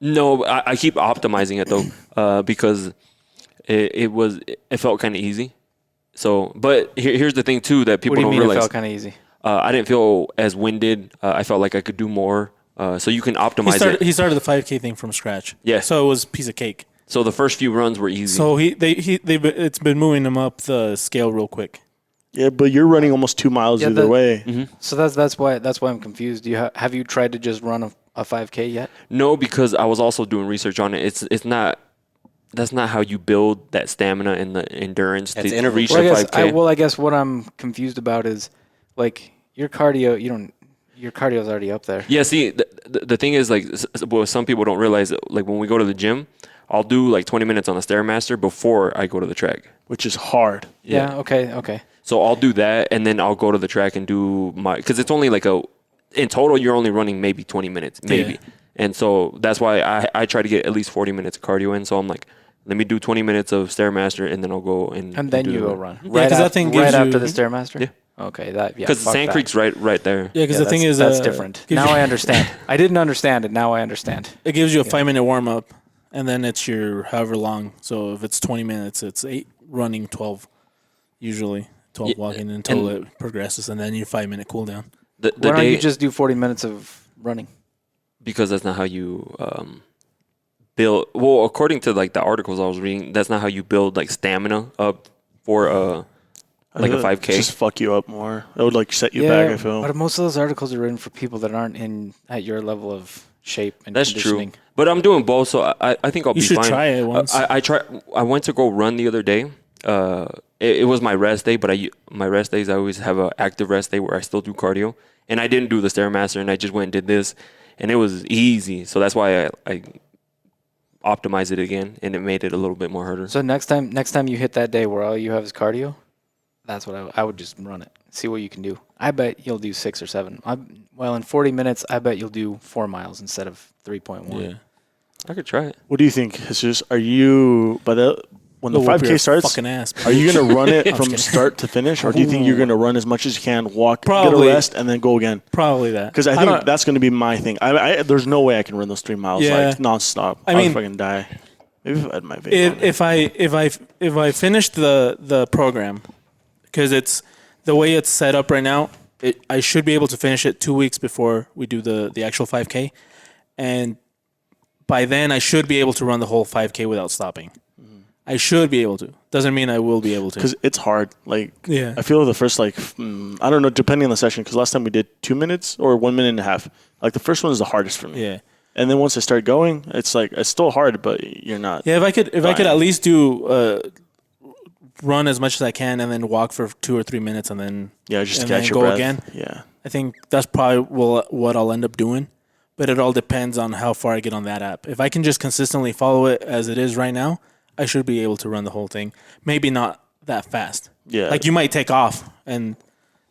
No, I keep optimizing it though, because it felt kind of easy. So, but here's the thing too that people What do you don't mean realize. it felt kind of easy? I didn't feel as winded. I felt like I could do more. So you can optimize it. He started the 5K thing from scratch. Yeah. So it was a piece of cake. So the first few runs were easy. So it's been moving him up the scale real quick. Yeah, but you're running almost 2 miles either way. So that's why I'm confused. Have you tried to just run a 5K yet? No, because I was also doing research on it. It's not. That's not how you build that stamina and the endurance That's to interval reach Well, the 5K. I guess what I'm confused about is like your cardio. Your cardio's already up there. Yeah, see, the thing is, like, well, some people don't realize that, like, when we go to the gym, I'll do, like, 20 minutes on the Stairmaster before I go to the track. Which is hard. Yeah. Okay. So I'll do that, and then I'll go to the track and do because it's only, like, in total, you're only running maybe 20 minutes, maybe. Yeah. And so that's why I try to get at least 40 minutes of cardio in. So I'm like, let me do 20 minutes of Stairmaster, and then I'll go and then do you the go run. Yeah, 'cause that thing gives right after you- the Stairmaster. Yeah. Okay. That yeah. Because fuck Sand that. Creek's right there. Yeah, because Yeah, the thing is that's different. gives Now you- I understand. I didn't understand it. Now I understand. It gives you a 5-minute warm up, and then it's your however long. So if it's 20 minutes, it's 8 running, 12 usually, 12 Yeah, walking until and- it progresses, and then your 5-minute cool down. The Why don't day, you just do 40 minutes of running? because that's not how you build. Well, according to like the articles I was reading, that's not how you build like stamina up for like a 5K. Just fuck you up more. It would like set you back, I feel. But most of those articles are written for people that aren't at your level of shape and That's conditioning. true. But I'm doing both, so I think I'll be You should fine. try it once. I went to go run the other day. It was my rest day, but my rest days I always have an active rest day where I still do cardio, and I didn't do the Stairmaster, and I just went and did this, and it was easy. So that's why I optimized it again, and it made it a little bit more harder. So next time you hit that day where all you have is cardio, that's what I would just run it. See what you can do. I bet you'll do 6 or 7. In 40 minutes, I bet you'll do 4 miles instead of 3.1. Yeah. I could try it. What do you think, Jesus? Are you when the They'll whoop your 5K starts? fucking ass. Are you gonna run it I'm from just kidding. start to finish, or do you think you're gonna run as much as you can, walk, Probably. get a rest, and then go again? Probably that. Because I think that's gonna be my thing. There's no way I can run those 3 miles Yeah. like nonstop. I I mean, would fucking die. Maybe if I had my vape on it. if I finish the program, because it's the way it's set up right now, I should be able to finish it 2 weeks before we do the actual 5K, and by then I should be able to run the whole 5K without stopping. I should be able to. Doesn't mean I will be able to. Because it's hard. Like, Yeah. I feel the first, I don't know, depending on the session, because last time we did 2 minutes or 1 minute and a half. Like, the first one is the hardest for me. Yeah. And then once I start going, it's like, it's still hard, but you're not. Yeah, if I could at least do run as much as I can and then walk for 2 or 3 minutes and then Just and catch then your go breath. again. Yeah. I think that's probably what I'll end up doing. But it all depends on how far I get on that app. If I can just consistently follow it as it is right now, I should be able to run the whole thing. Maybe not that fast. Yeah. Like you might take off and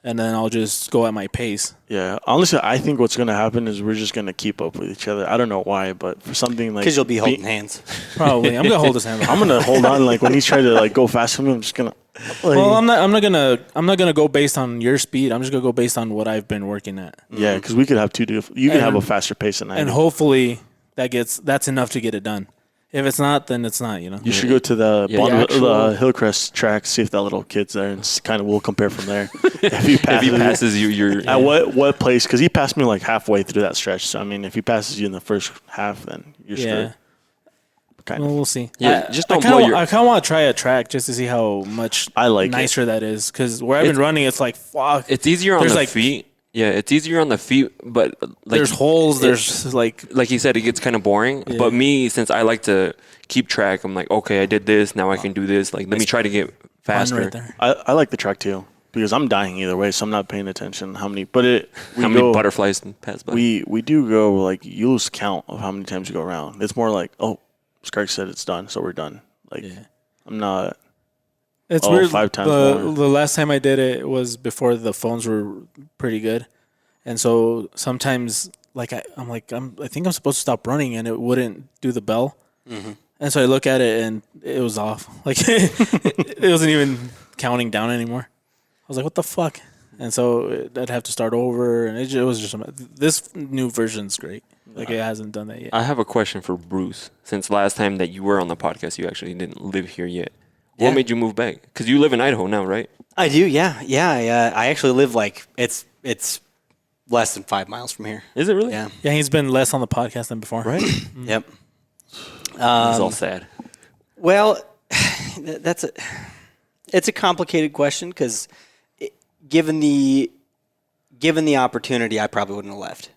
then I'll just go at my pace. Yeah. Honestly, I think what's going to happen is we're just going to keep up with each other. I don't know why, but for something like... Because you'll be holding hands. Probably. I'm gonna hold his hand. I'm going to hold on. Like, when he's trying to, like, go fast for me, I'm just going to... Well, I'm not gonna go based on your speed. I'm just gonna go based on what I've been working at. Yeah, because we could have you could have a faster pace than I And do. hopefully that's enough to get it done. If it's not, then it's not. You should go to the Hillcrest track, see if that little kid's there, and kind of we'll compare from there. If he passes you, you're at what place? Because he passed me like halfway through that stretch. So I mean, if he passes you in the first half, then you're screwed. Kind well, of. we'll see. Yeah, just don't I kinda blow your. I kind of want to try a track just to see how much I like nicer that is. Because where I've been running, it's like fuck. It's easier on There's the like- feet. Yeah, it's easier on the feet, but like There's holes. There's like you said, it gets kind of boring. Yeah. But me, since I like to keep track, I'm like, okay, I did this. Now I can do this. Like, let me try to get fun faster. right there. I like the track too because I'm dying either way, so I'm not paying attention how many. But How many butterflies pass by? We do go like you lose count of how many times you go around. It's more like Skark said it's done, so we're done. Like I'm not. It's weird. 5 times the more. last time I did it was before the phones were pretty good, and so sometimes like I think I'm supposed to stop running and it wouldn't do the bell, and so I look at it and it was off. Like it wasn't even counting down anymore. I was like, what the fuck? And so I'd have to start over, and it was just this new version's great. Like it hasn't done that yet. I have a question for Bruce. Since last time that you were on the podcast, you actually didn't live here yet. Yeah. What made you move back? Because you live in Idaho now, right? I do, yeah. I actually live like it's less than 5 miles from here. Is it really? Yeah. Yeah, he's been less on the podcast than before. Right? Yep. It's all sad. Well, it's a complicated question because given the opportunity, I probably wouldn't have left.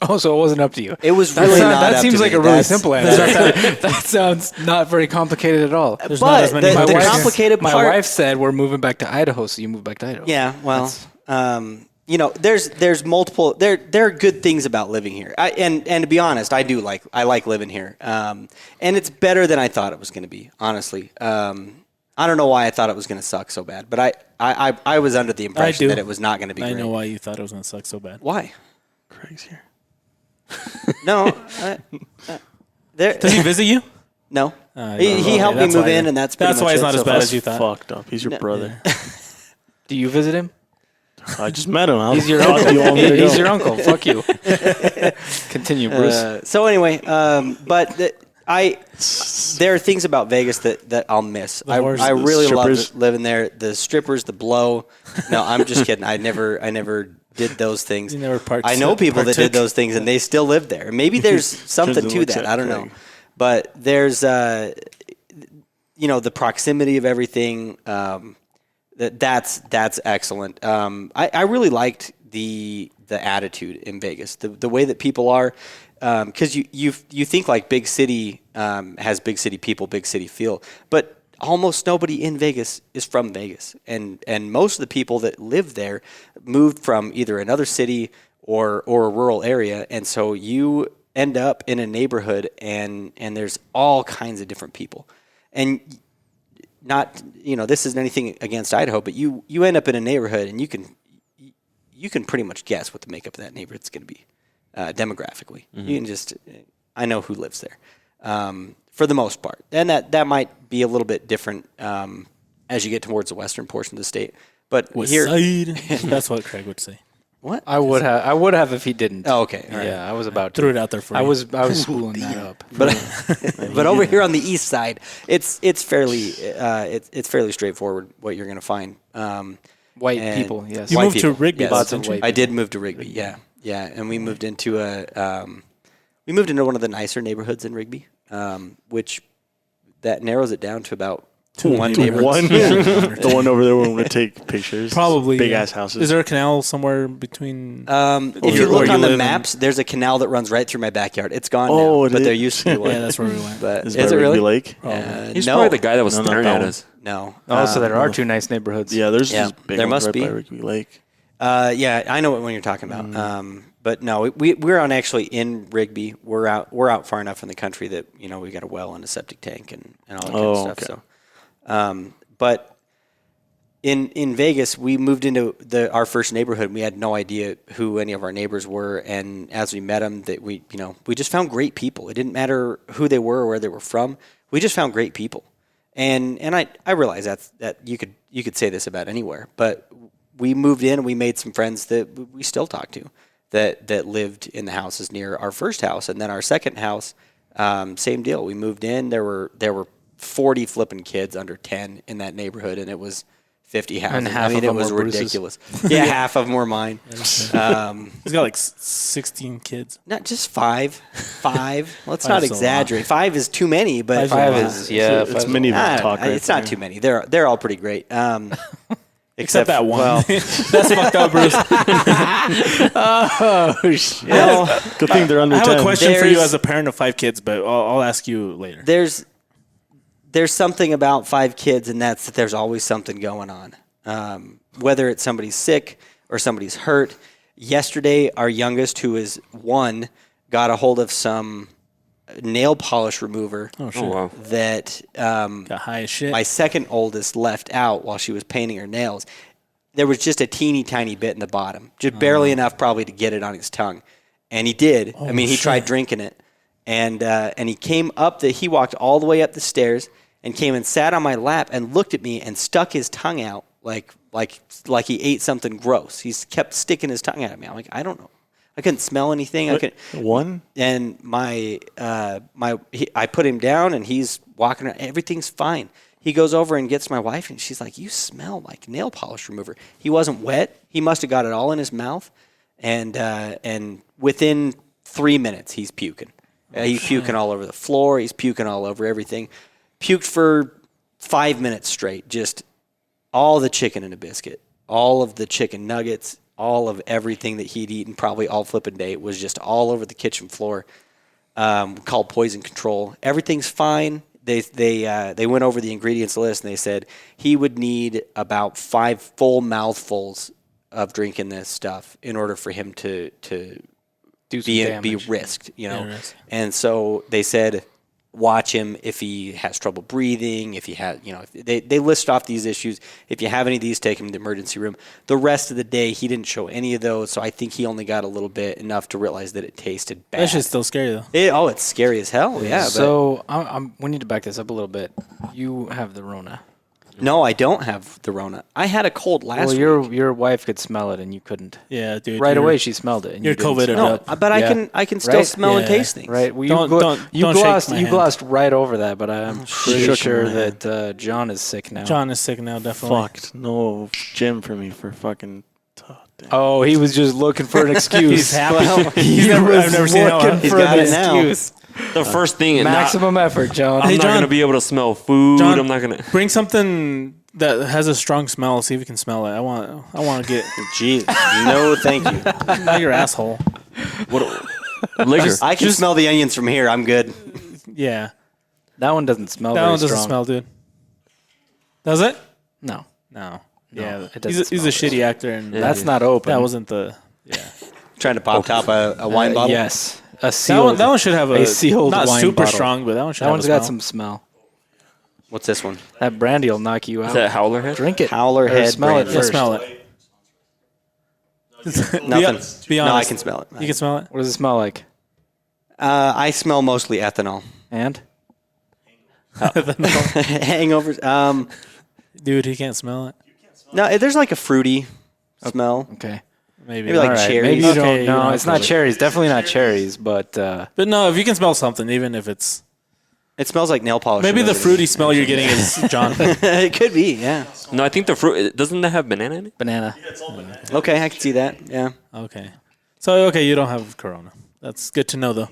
Oh, so it wasn't up to you. It was really not That up seems to like me. a really That's- simple answer. That sounds not very complicated at all. There's not as many the buttons. complicated My part. wife said we're moving back to Idaho, so you move back to Idaho. Yeah, well, there's multiple. There are good things about living here. And to be honest, I like living here. And it's better than I thought it was going to be. Honestly, I don't know why I thought it was going to suck so bad, but I was under the impression do. that it was not going to be I great. know why you thought it was gonna suck so bad. Why? Craig's here. No. Does he visit you? No. Okay, He helped me that's move why in, then. and that's That's pretty why much it's it not so as bad far. as you thought. Fucked up. He's your brother. Do you visit him? I just met him. He's your How do you want me to He's go? your uncle. Fuck you. Continue, Bruce. So anyway, there are things about Vegas that I'll miss. I horses, I the really strippers. love living there. The strippers, the blow. No, I'm just kidding. I never did those things. You never I know people that did those things and they still live there. Maybe there's something Turns to looks that. at I don't know. Craig. But there's the proximity of everything. That's excellent. I really liked the attitude in Vegas, the way that people are, because you think like big city has big city people, big city feel, but almost nobody in Vegas is from Vegas, and most of the people that live there moved from either another city or a rural area, and so you end up in a neighborhood and there's all kinds of different people, and not this isn't anything against Idaho, but you end up in a neighborhood and you can pretty much guess what the makeup of that neighborhood's going to be demographically. You can just I know who lives there for the most part, and that might be a little bit different as you get towards the western portion of the state. But here, That's what Craig would say. what I would have if he didn't. Oh, okay, all right. Yeah, I was about to. Threw it out there for I you. was schooling that up. But over here on the east side, it's fairly straightforward what you're going to find. White And people, yes. You white moved to people, Rigby, yes. Lots of white I did move to Rigby. Yeah, and we moved into one of the nicer neighborhoods in Rigby, which that narrows it down to about Two one neighborhoods. neighborhood. The one over there when we take pictures. Probably big yeah. ass houses. Is there a canal somewhere between? If you Where look you on the live maps, there's a canal that runs right through my backyard. It's gone Oh, now, it but is? there used to be one. Yeah, that's where we went. But Is is it it really? Lake? He's no, probably the guy that was No, not staring that at one. us. no. Oh, so there are two nice neighborhoods. Yeah, there's Yeah, this big there one must right be. by Rigby Lake. Yeah, I know what one you're talking about. But no, we're on actually in Rigby. We're out far enough in the country that we got a well and a septic tank and all that kind of stuff. Okay. So, but in Vegas, we moved into our first neighborhood. We had no idea who any of our neighbors were, and as we met them, that we just found great people. It didn't matter who they were or where they were from. We just found great people, and I realize that you could say this about anywhere, but we moved in and we made some friends that we still talk to that lived in the houses near our first house, and then our second house, same deal. We moved in. There were 40 flipping kids under 10 in that neighborhood, and it was 50 houses. And half I mean, of it them was were Bruce's. ridiculous. Yeah, half of them were mine. He's got like 16 kids. Not just five. Let's Five's not a exaggerate. 5 is too many, but Five a is yeah. It's five's many of them I don't talk know. right It's not there. too many. They're all pretty great. Except that one. Well, That's fucked up, Bruce. Good thing they're under I have 10. a question for you There's- as a parent of 5 kids, but I'll ask you later. there's something about 5 kids, and that's that there's always something going on. Whether it's somebody's sick or somebody's hurt. Yesterday, our youngest, who is 1, got a hold of some nail polish remover Oh, shit. Oh wow. that Got high as shit. my second oldest left out while she was painting her nails. There was just a teeny tiny bit in the bottom, just barely enough probably to get it on his tongue. And he did. I mean, he tried drinking it. And he came up, he walked all the way up the stairs and came and sat on my lap and looked at me and stuck his tongue out like he ate something gross. He's kept sticking his tongue out at me. I'm like, I don't know. I couldn't smell anything. I couldn't. One? And I put him down, and he's walking around. Everything's fine. He goes over and gets my wife, and she's like, "You smell like nail polish remover." He wasn't wet. He must have got it all in his mouth, and within 3 minutes, he's puking. He's puking all over the floor. He's puking all over everything. Puked for 5 minutes straight. Just all the chicken in a biscuit, all of the chicken nuggets, all of everything that he'd eaten probably all flipping day. It was just all over the kitchen floor. Called poison control. Everything's fine. They went over the ingredients list, and they said he would need about 5 full mouthfuls of drinking this stuff in order for him to Do some be damage. risked, risk. And so they said, watch him if he has trouble breathing, if he has, if they list off these issues. If you have any of these, take him to the emergency room. The rest of the day, he didn't show any of those, so I think he only got a little bit, enough to realize that it tasted bad. That shit's still scary, though. It's scary as hell, yeah. So we need to back this up a little bit. You have the Rona. No, I don't have the Rona. I had a cold last week. Your wife could smell it, and you couldn't. Yeah, dude. Right you're- away, she smelled it. And you're you didn't COVIDed smell up. it. But Yeah. I can still Right? smell and Yeah. taste things. Right. Well, Don't glossed shake my hand. glossed right over that, but I'm pretty Shook sure my hand. that John is sick now. John is sick now, definitely. Fucked. No gym for me for fucking. Damn. Oh, he was just looking for an excuse. He's happy. Well, He's he never- was I've never seen how looking he's for got an it now. excuse. The first thing, and Maximum effort, John. I'm Hey, not John. gonna be able to smell food. John, I'm not gonna. bring something that has a strong smell. See if you can smell it. I want to get Gee, no, thank you. not your asshole. What? Liquor. I can smell the onions from here. I'm good. Yeah, That one doesn't smell that very one doesn't strong. smell, dude. Does it? No, No. Yeah, it doesn't he's a smell shitty actor, and that's not open. that wasn't the. Yeah, Trying to pop top a wine bottle. Yes, a sealed. that one should have a sealed not wine super bottle. strong, but that one should That have one's a got smell. some smell. What's this one? That brandy will knock you out. Is that Howler Head? Drink it. Howler Or Head smell it brandy. Yeah, first. smell it. Nothing. Be honest. No, I can smell it. You can smell it. What does it smell like? I smell mostly ethanol. And Hangovers. Dude, he can't smell it. No, there's like a fruity smell. okay. Maybe, Maybe like All right. cherries. Maybe you Okay, don't. you No, don't it's have not to. cherries. Definitely not cherries. But But no, if you can smell something, even if it's It smells like nail polish. maybe or the whatever. fruity smell you're getting is John. It could be, yeah. No, I think the fruit doesn't that have banana in it? banana. Okay, I can see that. Yeah. Okay, so okay, you don't have Corona. That's good to know, though.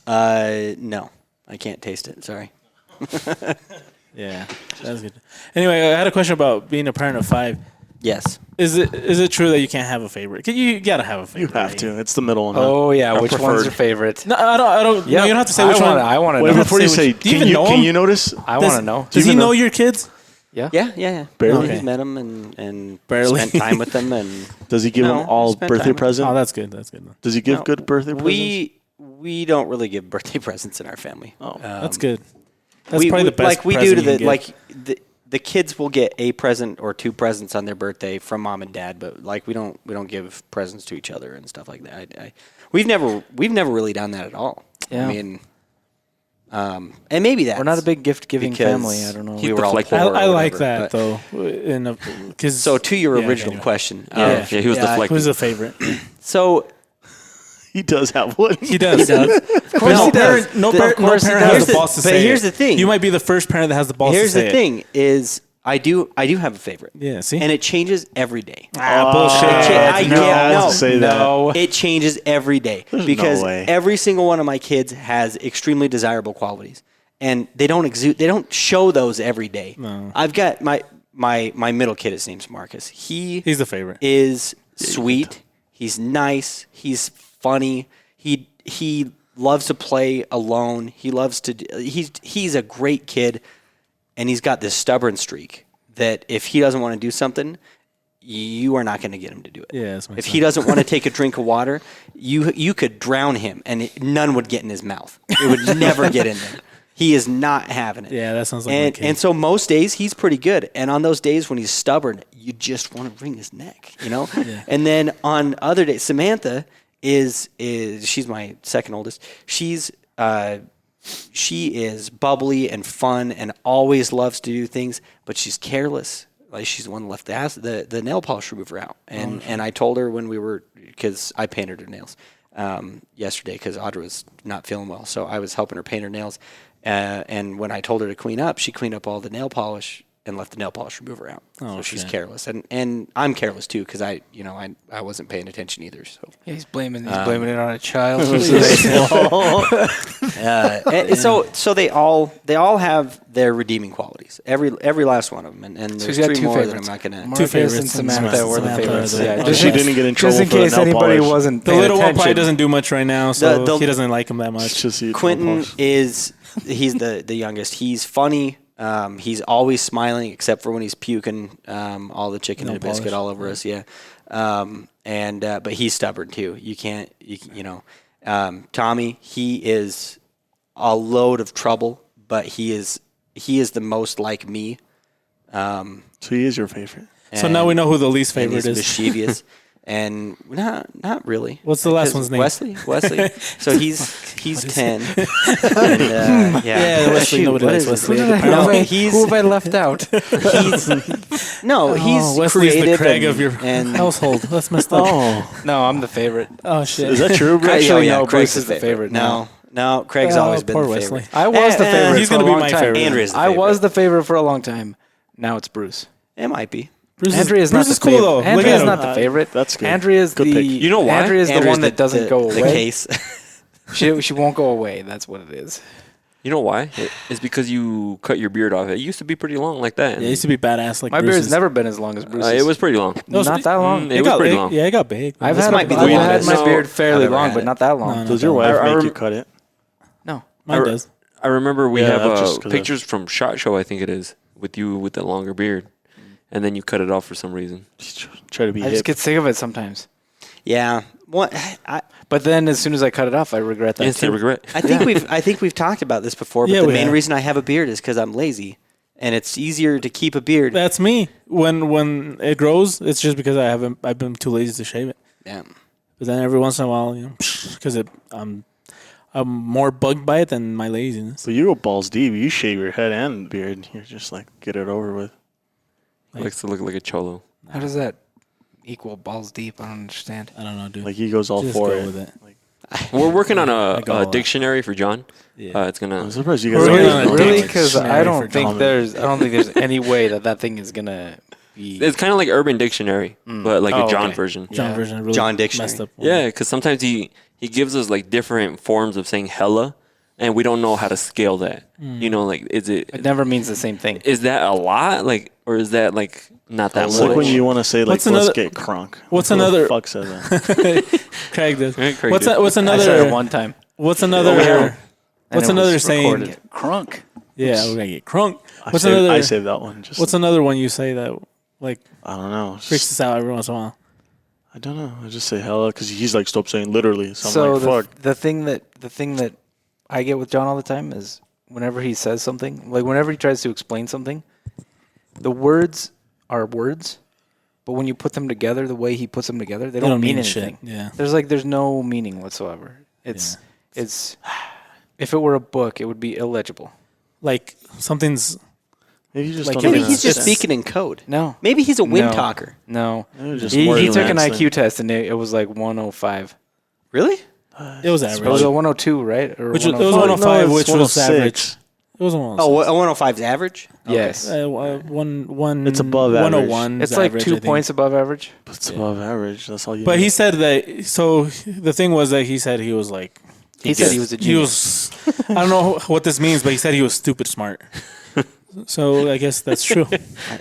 No, I can't taste it. Sorry. Yeah, that's good. Anyway, I had a question about being a parent of 5. Yes. Is it true that you can't have a favorite? You gotta have a You favorite. have right? to. It's the middle one. huh? Oh yeah, which one's preferred. your favorite? No, I don't. Yeah, No, you don't have to say which one. I want to Wait, know. before you say, do you can even you know can him? you notice? I want to know. Does he even know know- your kids? Yeah. Barely. He's met him and Barely. spent time with them. And Does he give No, them all spend birthday time with- presents? Oh, that's good. That's good. Does he give No, good birthday presents? we don't really give birthday presents in our family. Oh, That's good. That's probably the best. Like we do present to you the can give. the kids will get a present or 2 presents on their birthday from mom and dad, but like we don't give presents to each other and stuff like that. We've never really done that at all. Yeah. I mean, and maybe that We're not a big gift giving because family. I don't know. We were all poor. I or like whatever, that but- though. Cause So to your Yeah, original okay. question, Yeah. Yeah, he was deflecting. who's a favorite? so he does have one. He does. Of course No he does. parent, no The- parent, of course no he parent does. has the balls to But say here's it. the thing. You might be the first parent that has the balls Here's to say the thing is I do have a favorite. Yeah, see? And it changes every day. Bullshit. I no, can't don't say that. No. It changes every day There's no because way. every single one of my kids has extremely desirable qualities, and they don't show those every day. No. I've got my middle kid. His name's Marcus. He's the favorite. Is sweet. He's nice. He's funny. He loves to play alone. He loves to. He's a great kid, and he's got this stubborn streak that if he doesn't want to do something, you are not going to get him to do it. Yeah, that's If he doesn't want to take a drink of water, you could drown him, and none would get in his mouth. It would never get in there. He is not having it. Yeah, that sounds like my and kid. and so most days he's pretty good, and on those days when he's stubborn, you just want to wring his neck, you know. And then on other days, Samantha is she's my second oldest. She is bubbly and fun and always loves to do things, but she's careless. Like she's the one that left the nail polish remover out, and I told her when we were, because I painted her nails yesterday because Audra was not feeling well, so I was helping her paint her nails, and when I told her to clean up, she cleaned up all the nail polish and left the nail polish remover out. So she's careless, and I'm careless too because I wasn't paying attention either. So Yeah, he's blaming it on a child. so they all have their redeeming qualities. Every last one of them, and So there's he's got 3 two more that favorites. I'm not gonna. Marcus favorites and and Samantha were the Samantha favorites. are the- Yeah, okay. just She didn't get in trouble just in for the case nail anybody polish. wasn't. The paying little one probably attention. doesn't do much right now, so The- he doesn't like him that It's much. just eat nail Quentin polish. he's the youngest. He's funny. He's always smiling, except for when he's puking all the chicken and biscuit all over us. Yeah, but he's stubborn too. Tommy, he is a load of trouble, but he is the most like me. So he is your favorite. So now we know who the least and favorite he's is. mischievous. And not really. What's the last Because one's name? Wesley. So he's 10. And, Yeah, Wesley. Shoot, Nobody what likes is it? Wesley. No, Who have I left out? he's Wesley's creative the Craig and, of your and household. That's messed up. No, I'm the favorite. Oh shit. Is that true, bro? Actually, yeah, no, Craig's Bruce is the favorite. No, Craig's Oh, always been poor the Wesley. favorite. I was the favorite. he's for gonna a be long my time. favorite. Andrea's the I was favorite. the favorite for a long time. Now it's Bruce. It might be. Andrea's not Bruce is the cool favorite. though. Look Andrea's at not him. the favorite. That's good. Andrea's Good the. pick. You know why? Andrea's the Andrea's one that doesn't go the away. case. She won't go away. That's what it is. You know why? It's because you cut your beard off. It used to be pretty long like that. Yeah, it used to be badass like My Bruce's. beard's never been as long as Bruce's. It was pretty long. No, not that long. It was pretty long. Yeah, it got big. I've This had might be the I've had longest my beard I've fairly ever long, had but it. not that long. No, no. Does your wife I make you cut it? No. Mine does. I remember we Yeah, have that's just 'cause pictures from SHOT Show, I think it is, with you with the longer beard. And then you cut it off for some reason. Just try to be I hip. just get sick of it sometimes. Yeah. But then as soon as I cut it off, I regret that Instant too. regret. I think we've talked about this before, but Yeah, the we main have. reason I have a beard is because I'm lazy, and it's easier to keep a beard. That's me. When it grows, it's just because I've been too lazy to shave it. Yeah. But then every once in a while, because I'm more bugged by it than my laziness. So you go balls deep. You shave your head and beard. You're just like, get it over with. Likes to look like a cholo. How does that equal balls deep? I don't understand. I don't know, dude. Like he goes all Just for go it. with it. We're working on I go all a out. dictionary for John. Yeah. It's gonna. I'm surprised you guys We're are working on a Really? date. Because I Dictionary don't for think John. there's any way that thing is gonna be. It's kind of like Urban Dictionary, but like Oh, a John okay. version. John Yeah. version really John Dictionary. messed up. Yeah, because sometimes he gives us like different forms of saying hella, and we don't know how to scale that. You know, like It never means the same thing. is that a lot? Like, or is that like not that It's much? like when you want to say, like, What's let's another- get crunk. what's Who the another- fuck said that? Craig did. Craig What's did. what's I said another it one time. what's And another it what's was another saying? recorded. Crunk. Yeah, we're gonna get crunk. I What's saved, another? I saved that one. Just What's another one you say that like I don't know. freaks Just, us out every once in a while? I don't know. I just say hella because he's like, stop saying literally. So, So I'm like, fuck. the thing that I get with John all the time is whenever he says something, like whenever he tries to explain something, the words are words, but when you put them together the way he puts them together, they don't mean shit. anything. Yeah. There's no meaning whatsoever. It's if it were a book, it would be illegible. Like something's Maybe you just like don't Maybe even he's just understand. speaking in code. No. Maybe he's a wind No. talker. No. Maybe just He more took an advanced IQ test and it was like 105. Really? it was It was average. a 102, right? Or Which was, it 105. was No, 105, it's which was 106. average. It was 106. Oh, a 105 is average? Yes. One. It's above average. 101. It's is like average, 2 I think. points above average. It's above average. That's all you But need. he said that. So the thing was that he said he was like. He said he was a He genius. was. I don't know what this means, but he said he was stupid smart. So I guess that's true.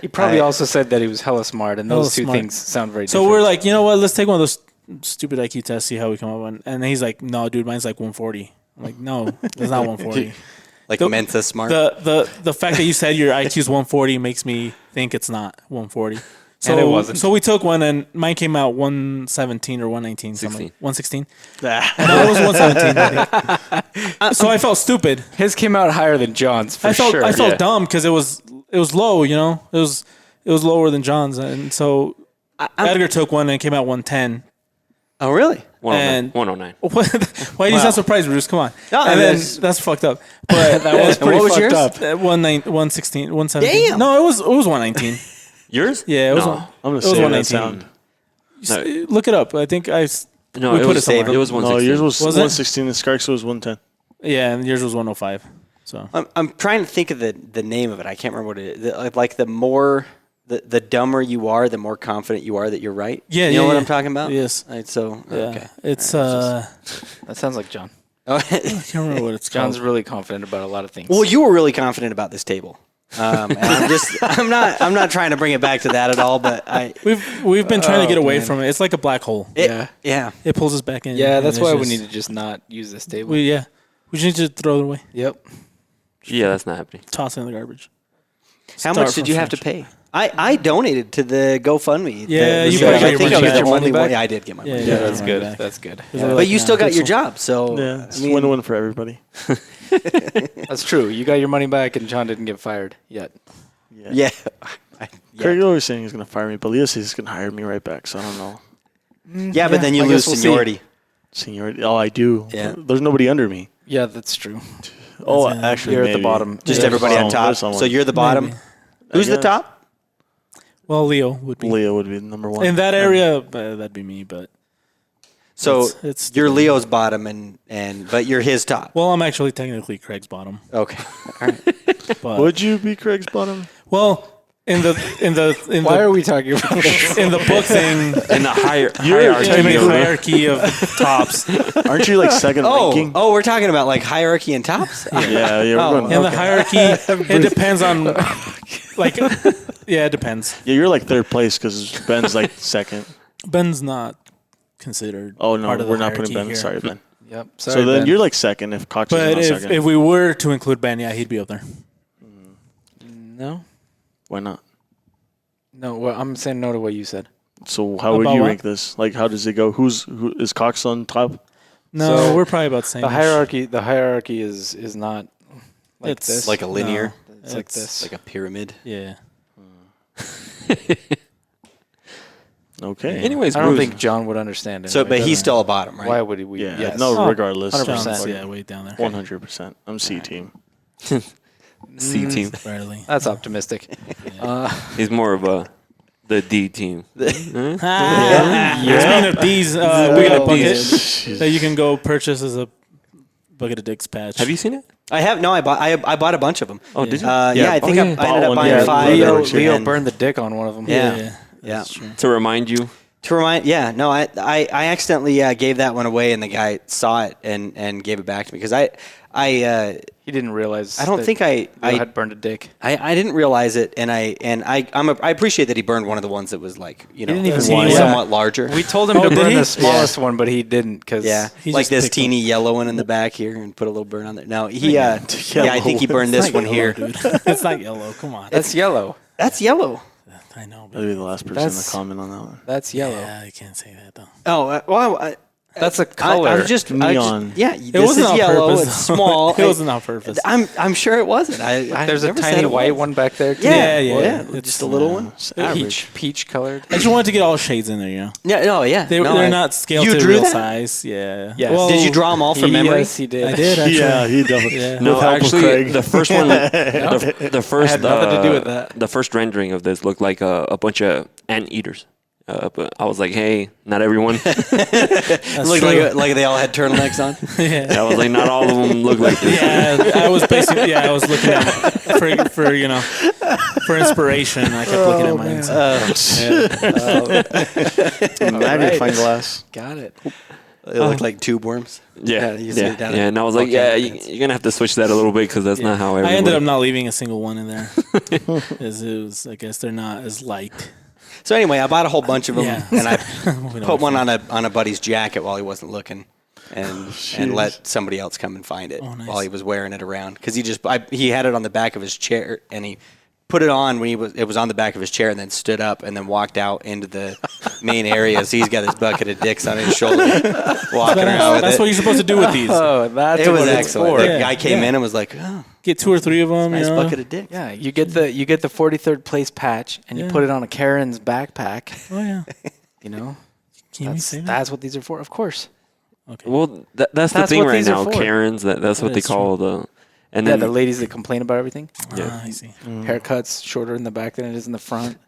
He probably also said that he was hella smart, and Hella those two smart. things sound very So different. we're like, you know what? Let's take one of those stupid IQ tests, see how we come up on. And he's like, no, dude, mine's like 140. I'm like, no, it's not 140. Like The- Mensa smart? The fact that you said your IQ is 140 makes me think it's not 140. So, And it wasn't. So we took one, and mine came out 117 or 119. 16. 116. No, it was 117. I think. So I felt stupid. His came out higher than John's for I felt sure. I felt dumb because it was low. You know, it was lower than John's, and so Edgar took one and it came out 110. Oh, really? 109. And- 109. Why do you sound surprised, Bruce? Come on. No, and then that's- that's fucked up. But that was pretty fucked up. 116, 117. Damn. No, it was 119. Yours? Yeah, it was. No. One, I'm gonna it was say that 119. sound. Look it up. I think No, we it put was it somewhere. It was No, 116. yours was, Was it? 116 and Skark's was 110. Yeah, and yours was 105. So I'm trying to think of the name of it. I can't remember what it is. Like the more, the dumber you are, the more confident you are that you're right. Yeah, You know yeah, what yeah. I'm talking about? Yes. Right, so, yeah, okay. it's That sounds like John. I can't remember what it's John's called. really confident about a lot of things. Well, you were really confident about this table. And I'm not trying to bring it back to that at all, but We've been trying to get away man. from it. It's like a black hole. yeah. It pulls us back in. yeah, and that's it's why we just- need to just not use this table. We just need to throw it away. Yep. Yeah, that's not happening. Toss it in the garbage. How Start much did from you have to scratch. pay? I donated to the GoFundMe. Yeah, The- you the- better I get your think money I was back. the Your money only one. back? Yeah, I did get my money. Yeah, back. that's money good. back. That's good. Because we're But like, you nah, still got your pixel. job, so Yeah, it's I mean, win-win for everybody. That's true. You got your money back, and John didn't get fired yet. yeah. Craig always saying he's going to fire me, but Leo says he's going to hire me right back, so I don't know. Yeah, but then you I lose guess we'll see. seniority. Seniority. Oh, I do. Yeah. There's nobody under me. Yeah, that's true. Oh, That's, actually, you're at the maybe. bottom. Just Yeah. everybody on There's top. someone. So you're the bottom. Maybe. Who's the guess. top? Well, Leo would be Leo would be number one. in that area. That'd be me, but So it's you're Leo's bottom, but you're his top. well, I'm actually technically Craig's bottom. Okay. All right. But Would you be Craig's bottom? well, in the Why are we talking about this? in the book thing, In the you're hierarchy. in the of- hierarchy of tops. Aren't you like second ranking? Oh, we're talking about like hierarchy and tops. Yeah, yeah. Oh, We're going, In the hierarchy, it depends on like yeah, it depends. yeah, you're like third place because Ben's like second. Ben's not considered. Oh no, part of we're the not putting Ben. hierarchy here. Sorry, Ben. Yep. So Sorry, then Ben. you're like second if Cox is But not if second. we were to include Ben, yeah, he'd be up there. No. Why not? No. Well, I'm saying no to what you said. So how would About you what? rank this? Like, how does it go? Who is Cox on top? No, So, we're probably about the same. The hierarchy is not like It's this. Like a linear, No, it's like this. like a pyramid. Yeah. Okay. Anyways, I don't Bruce, think John would understand it. So, but he's still a bottom, right? Why would we? Yeah. Yes. No, Oh, regardless. 100%. John's, yeah, way down there. 100%. I'm C team. C team. Barely. That's optimistic. He's more of the D team. Speaking of these, we got a bucket that you can go purchase as a bucket of dicks patch. Have you seen it? I have no. I bought a bunch of them. Oh, did you? Yeah, I think yeah. I ended Bought up one, buying yeah. 5. Leo and- burned the dick on one of them. Yeah. Yeah. Yeah. That's true. To remind you. To remind, yeah, no, I accidentally gave that one away, and the guy saw it and gave it back to me because He didn't realize. I don't think I had burned a dick. I didn't realize it, and I appreciate that he burned one of the ones that was like didn't even somewhat larger. We told him to burn the smallest one, but he didn't because like this teeny yellow one in the back here, and put a little burn on there. No, he I think he burned this one here. Dude. It's not yellow. Come on. that's yellow. That's yellow. I know. That'll be the last person to comment on that one. That's yellow. Yeah, you can't say that though. Oh well. That's a color. I'm just neon. This wasn't is on yellow. purpose, It's though. small. It wasn't on purpose. I'm sure it wasn't. There's a never said tiny it white was. one back there. Too. Yeah. It's Just a little one. Peach colored. I just wanted to get all shades in there, you know. Yeah. No. Yeah. They're not scaled You to drew real that? size. Yeah. Yes. Well, Did you draw them all from memory? Yes, he did. I did. Actually. Yeah, he definitely. Yeah. With No, help of actually, Craig. the first one, the first, had nothing to do with that. The first rendering of this looked like a bunch of anteaters. But I was like, hey, not everyone. Looked like they all had turtlenecks on. I was like, not all of them look like this. Yeah, I was basically. Yeah, I was looking at for inspiration. I kept looking at mine. Magnifying glass. Got it. They looked like tube worms. Yeah, you see it down there. And I was like, Okay. you're gonna have to switch that a little bit because that's not how I everyone. ended up not leaving a single one in there. As it was, I guess they're not as liked. So anyway, I bought a whole bunch of them, Yeah. and I Moving put on. one on a buddy's jacket while he wasn't looking, and let somebody else come and find it nice. while he was wearing it around because he had it on the back of his chair and he put it on when it was on the back of his chair and then stood up and then walked out into the main area. So he's got his bucket of dicks on his shoulder, walking around with That's it. what you're supposed to do with these. Oh, that's It was what it's excellent. for. The guy came in and was like, "Oh, Get 2 or 3 of them. nice you know? bucket of dicks." Yeah, you get the 43rd place patch and you Yeah. put it on a Karen's backpack. Oh yeah. You know, Can you say that? that's what these are for. Of course. Okay. Well, that's the That's thing what right these are now. for. Karens. That's what That they is call the. And Yeah, then the ladies that complain about everything. I see. Haircuts shorter in the back than it is in the front.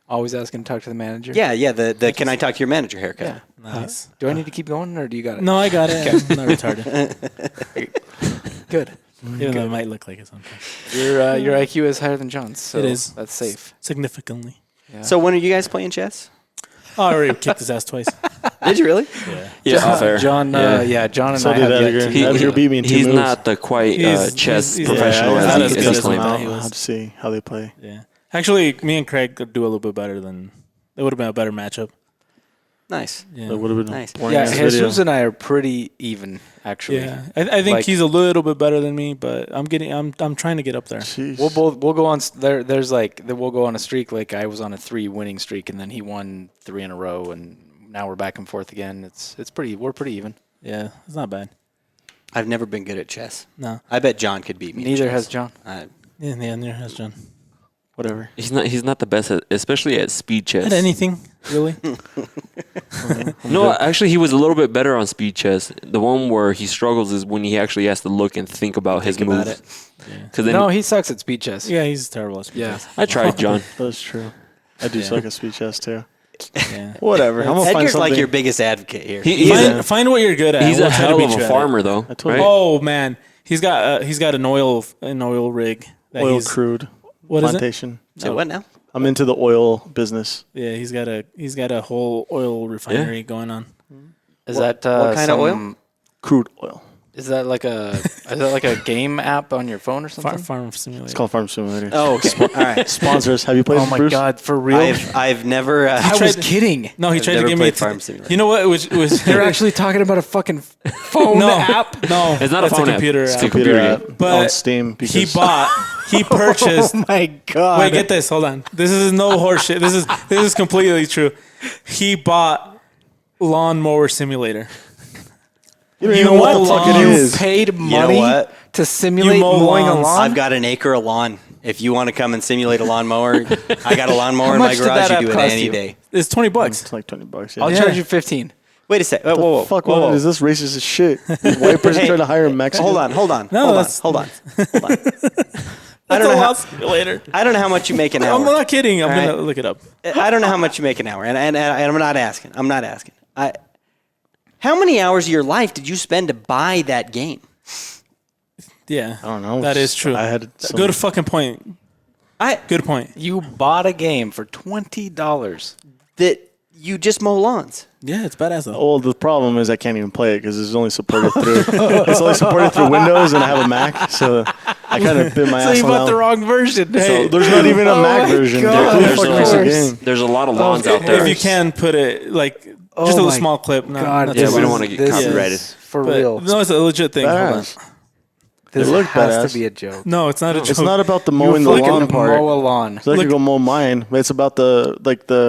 Always asking to talk to the manager. Yeah, yeah. The can I talk to your manager haircut? Yeah. Nice. Do I need to keep going or do you got it? No, I got it. I'm not retarded. Good. Even though it might look like it sometimes. Your IQ is higher than John's. So It is. That's safe. Significantly. Yeah. So when are you guys playing chess? Oh, I already kicked his ass twice. Did you really? yeah, fair. John, John and So I did have yet Edgar. to. Edgar beat me in 2 He's moves. not the quite He's- chess he's- professional yeah, as not he as is good as this claim. him. I'll He was. have to see how they play. Yeah. Actually, me and Craig could do a little bit better than. It would have been a better matchup. Nice. Yeah. That would have been Nice. a boring Yeah, ass video. Jesus and I are pretty even, actually. Yeah, I think Like- he's a little bit better than me, but I'm trying to get up there. Jeez. We'll go on we'll go on a streak. Like I was on a 3 winning streak and then he won 3 in a row and now we're back and forth again. We're pretty even. Yeah, it's not bad. I've never been good at chess. No, I bet John could beat me. at Neither chess. has John. yeah, neither has John. Whatever. He's not the best, especially at speed chess. At anything, really. No, actually, he was a little bit better on speed chess. The one where he struggles is when he actually has to look and think about his about moves. it. Because then No, he sucks at speed chess. Yeah, he's terrible at speed Yeah. chess. I tried, John. That's true. I do suck at speech chess too. Yeah. Whatever. I'm gonna find Edgar's something. like your biggest advocate here. Find what you're good at. He's We'll a try to hell beat of you a at it. farmer, though. I told Right? you. Oh man, he's got an oil rig. That Oil he's, crude What is it? plantation. Say what now? I'm into the oil business. Yeah, he's got a whole oil refinery going on. Is that what kind of oil? Crude oil. Is that like a game app on your phone or something? Farm simulator. It's called Farm Simulator. Oh, okay. All right. Sponsors. Have you played Oh it, my Bruce? god, for real? I've never. I was kidding. No, he I've tried to never give me played a Farm Simulator. You know what? It was They're actually talking about a fucking phone no app. No, It's not a that's phone app. computer It's app. a computer Computer game. app But on Steam. Because He purchased. Oh my god. Wait, get this. Hold on. This is no horseshit. This is completely true. He bought Lawnmower Simulator. you don't even know what the fuck it You is. paid You know money what? to simulate mow mowing a lawns. lawn? I've got an acre of lawn. If you want to come and simulate a lawnmower, I got a lawnmower How in my much did garage. that You do app it cost any you? day. It's $20. It's like $20. Yeah. I'll Yeah. charge you 15. Wait a sec. What Whoa, the fuck? whoa, What whoa. is this racist as shit? White person Hey, trying to hire a Mexican. Hold on. No, Hold on. that's- Hold on. I don't know how- simulator. I don't know how much you make an I'm hour. not kidding. I'm All gonna right. look it up. I don't know how much you make an hour, and I'm not asking. How many hours of your life did you spend to buy that game? Yeah, I don't know. That is true. I had some, Good fucking point. Good point. You bought a game for $20. That you just mow lawns. Yeah, it's badass though. Well, the problem is I can't even play it because it's only supported through Windows, and I have a Mac, so I kind of bit my So ass you on bought the that. wrong version. So there's not even a Mac version. God. Dude. Who the fuck makes a game? There's a lot of lawns out there. If you can put it like just a little my small clip. Not, God, not Yeah, too we don't long. want to get copyrighted. For But real. no, it's a legit thing. Hold on. Badass. This It looked has badass. to be a joke. No, it's not a joke. It's not about the mowing the Fucking lawn part. mow a lawn. So I Look- could go mow mine, but it's about the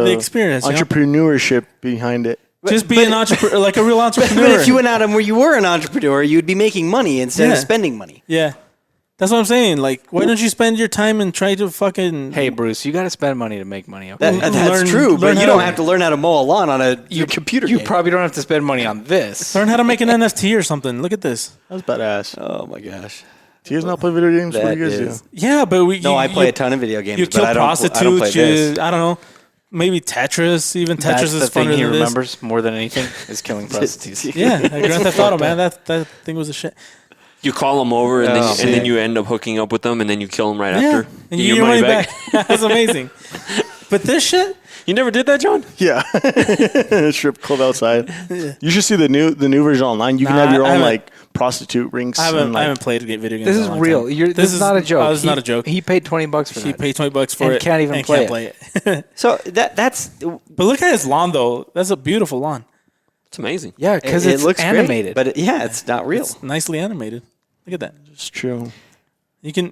experience, you know? entrepreneurship behind it. Just be an entrepreneur, like a real entrepreneur. But if you went out and where you were an entrepreneur, you'd be making money instead of Yeah. spending money. yeah, that's what I'm saying. Like, why don't you spend your time and try to fucking Hey, Bruce, you got to spend money to make money. Okay? That's Learn- true, learn but how you to- don't have to learn how to mow a lawn on your computer You game. probably don't have to spend money on this. learn how to make an NFT or something. Look at this. That was badass. Oh my gosh. Do you guys not play video games? What That do you guys is- do? Yeah, but No, I play a ton of video games, You but kill I don't prostitutes. play this. I don't know. Maybe Tetris. Even Tetris That's is the thing funner he than this. remembers more than anything is killing prostitutes. Yeah, Grand Theft Auto, man. That thing was a shit. You call them over, and, Oh, then you end up hooking up with them, and then you kill them right Yeah, after. and Get you get your money back. That's amazing. But this shit, You never did that, John? Yeah, strip club outside. You should see the new version online. You can Nah, have your I own haven't- like prostitute rinks. I haven't and, like, played video games. This in is a long real. time. This is not a joke. It's not a joke. He paid $20 for He that. paid $20 for And it. can't even and play can't it. play it. So that's But look at his lawn, though. That's a beautiful lawn. It's amazing. Yeah, because it it's looks animated. great, but it's not real. It's nicely animated. Look at that. It's true. You can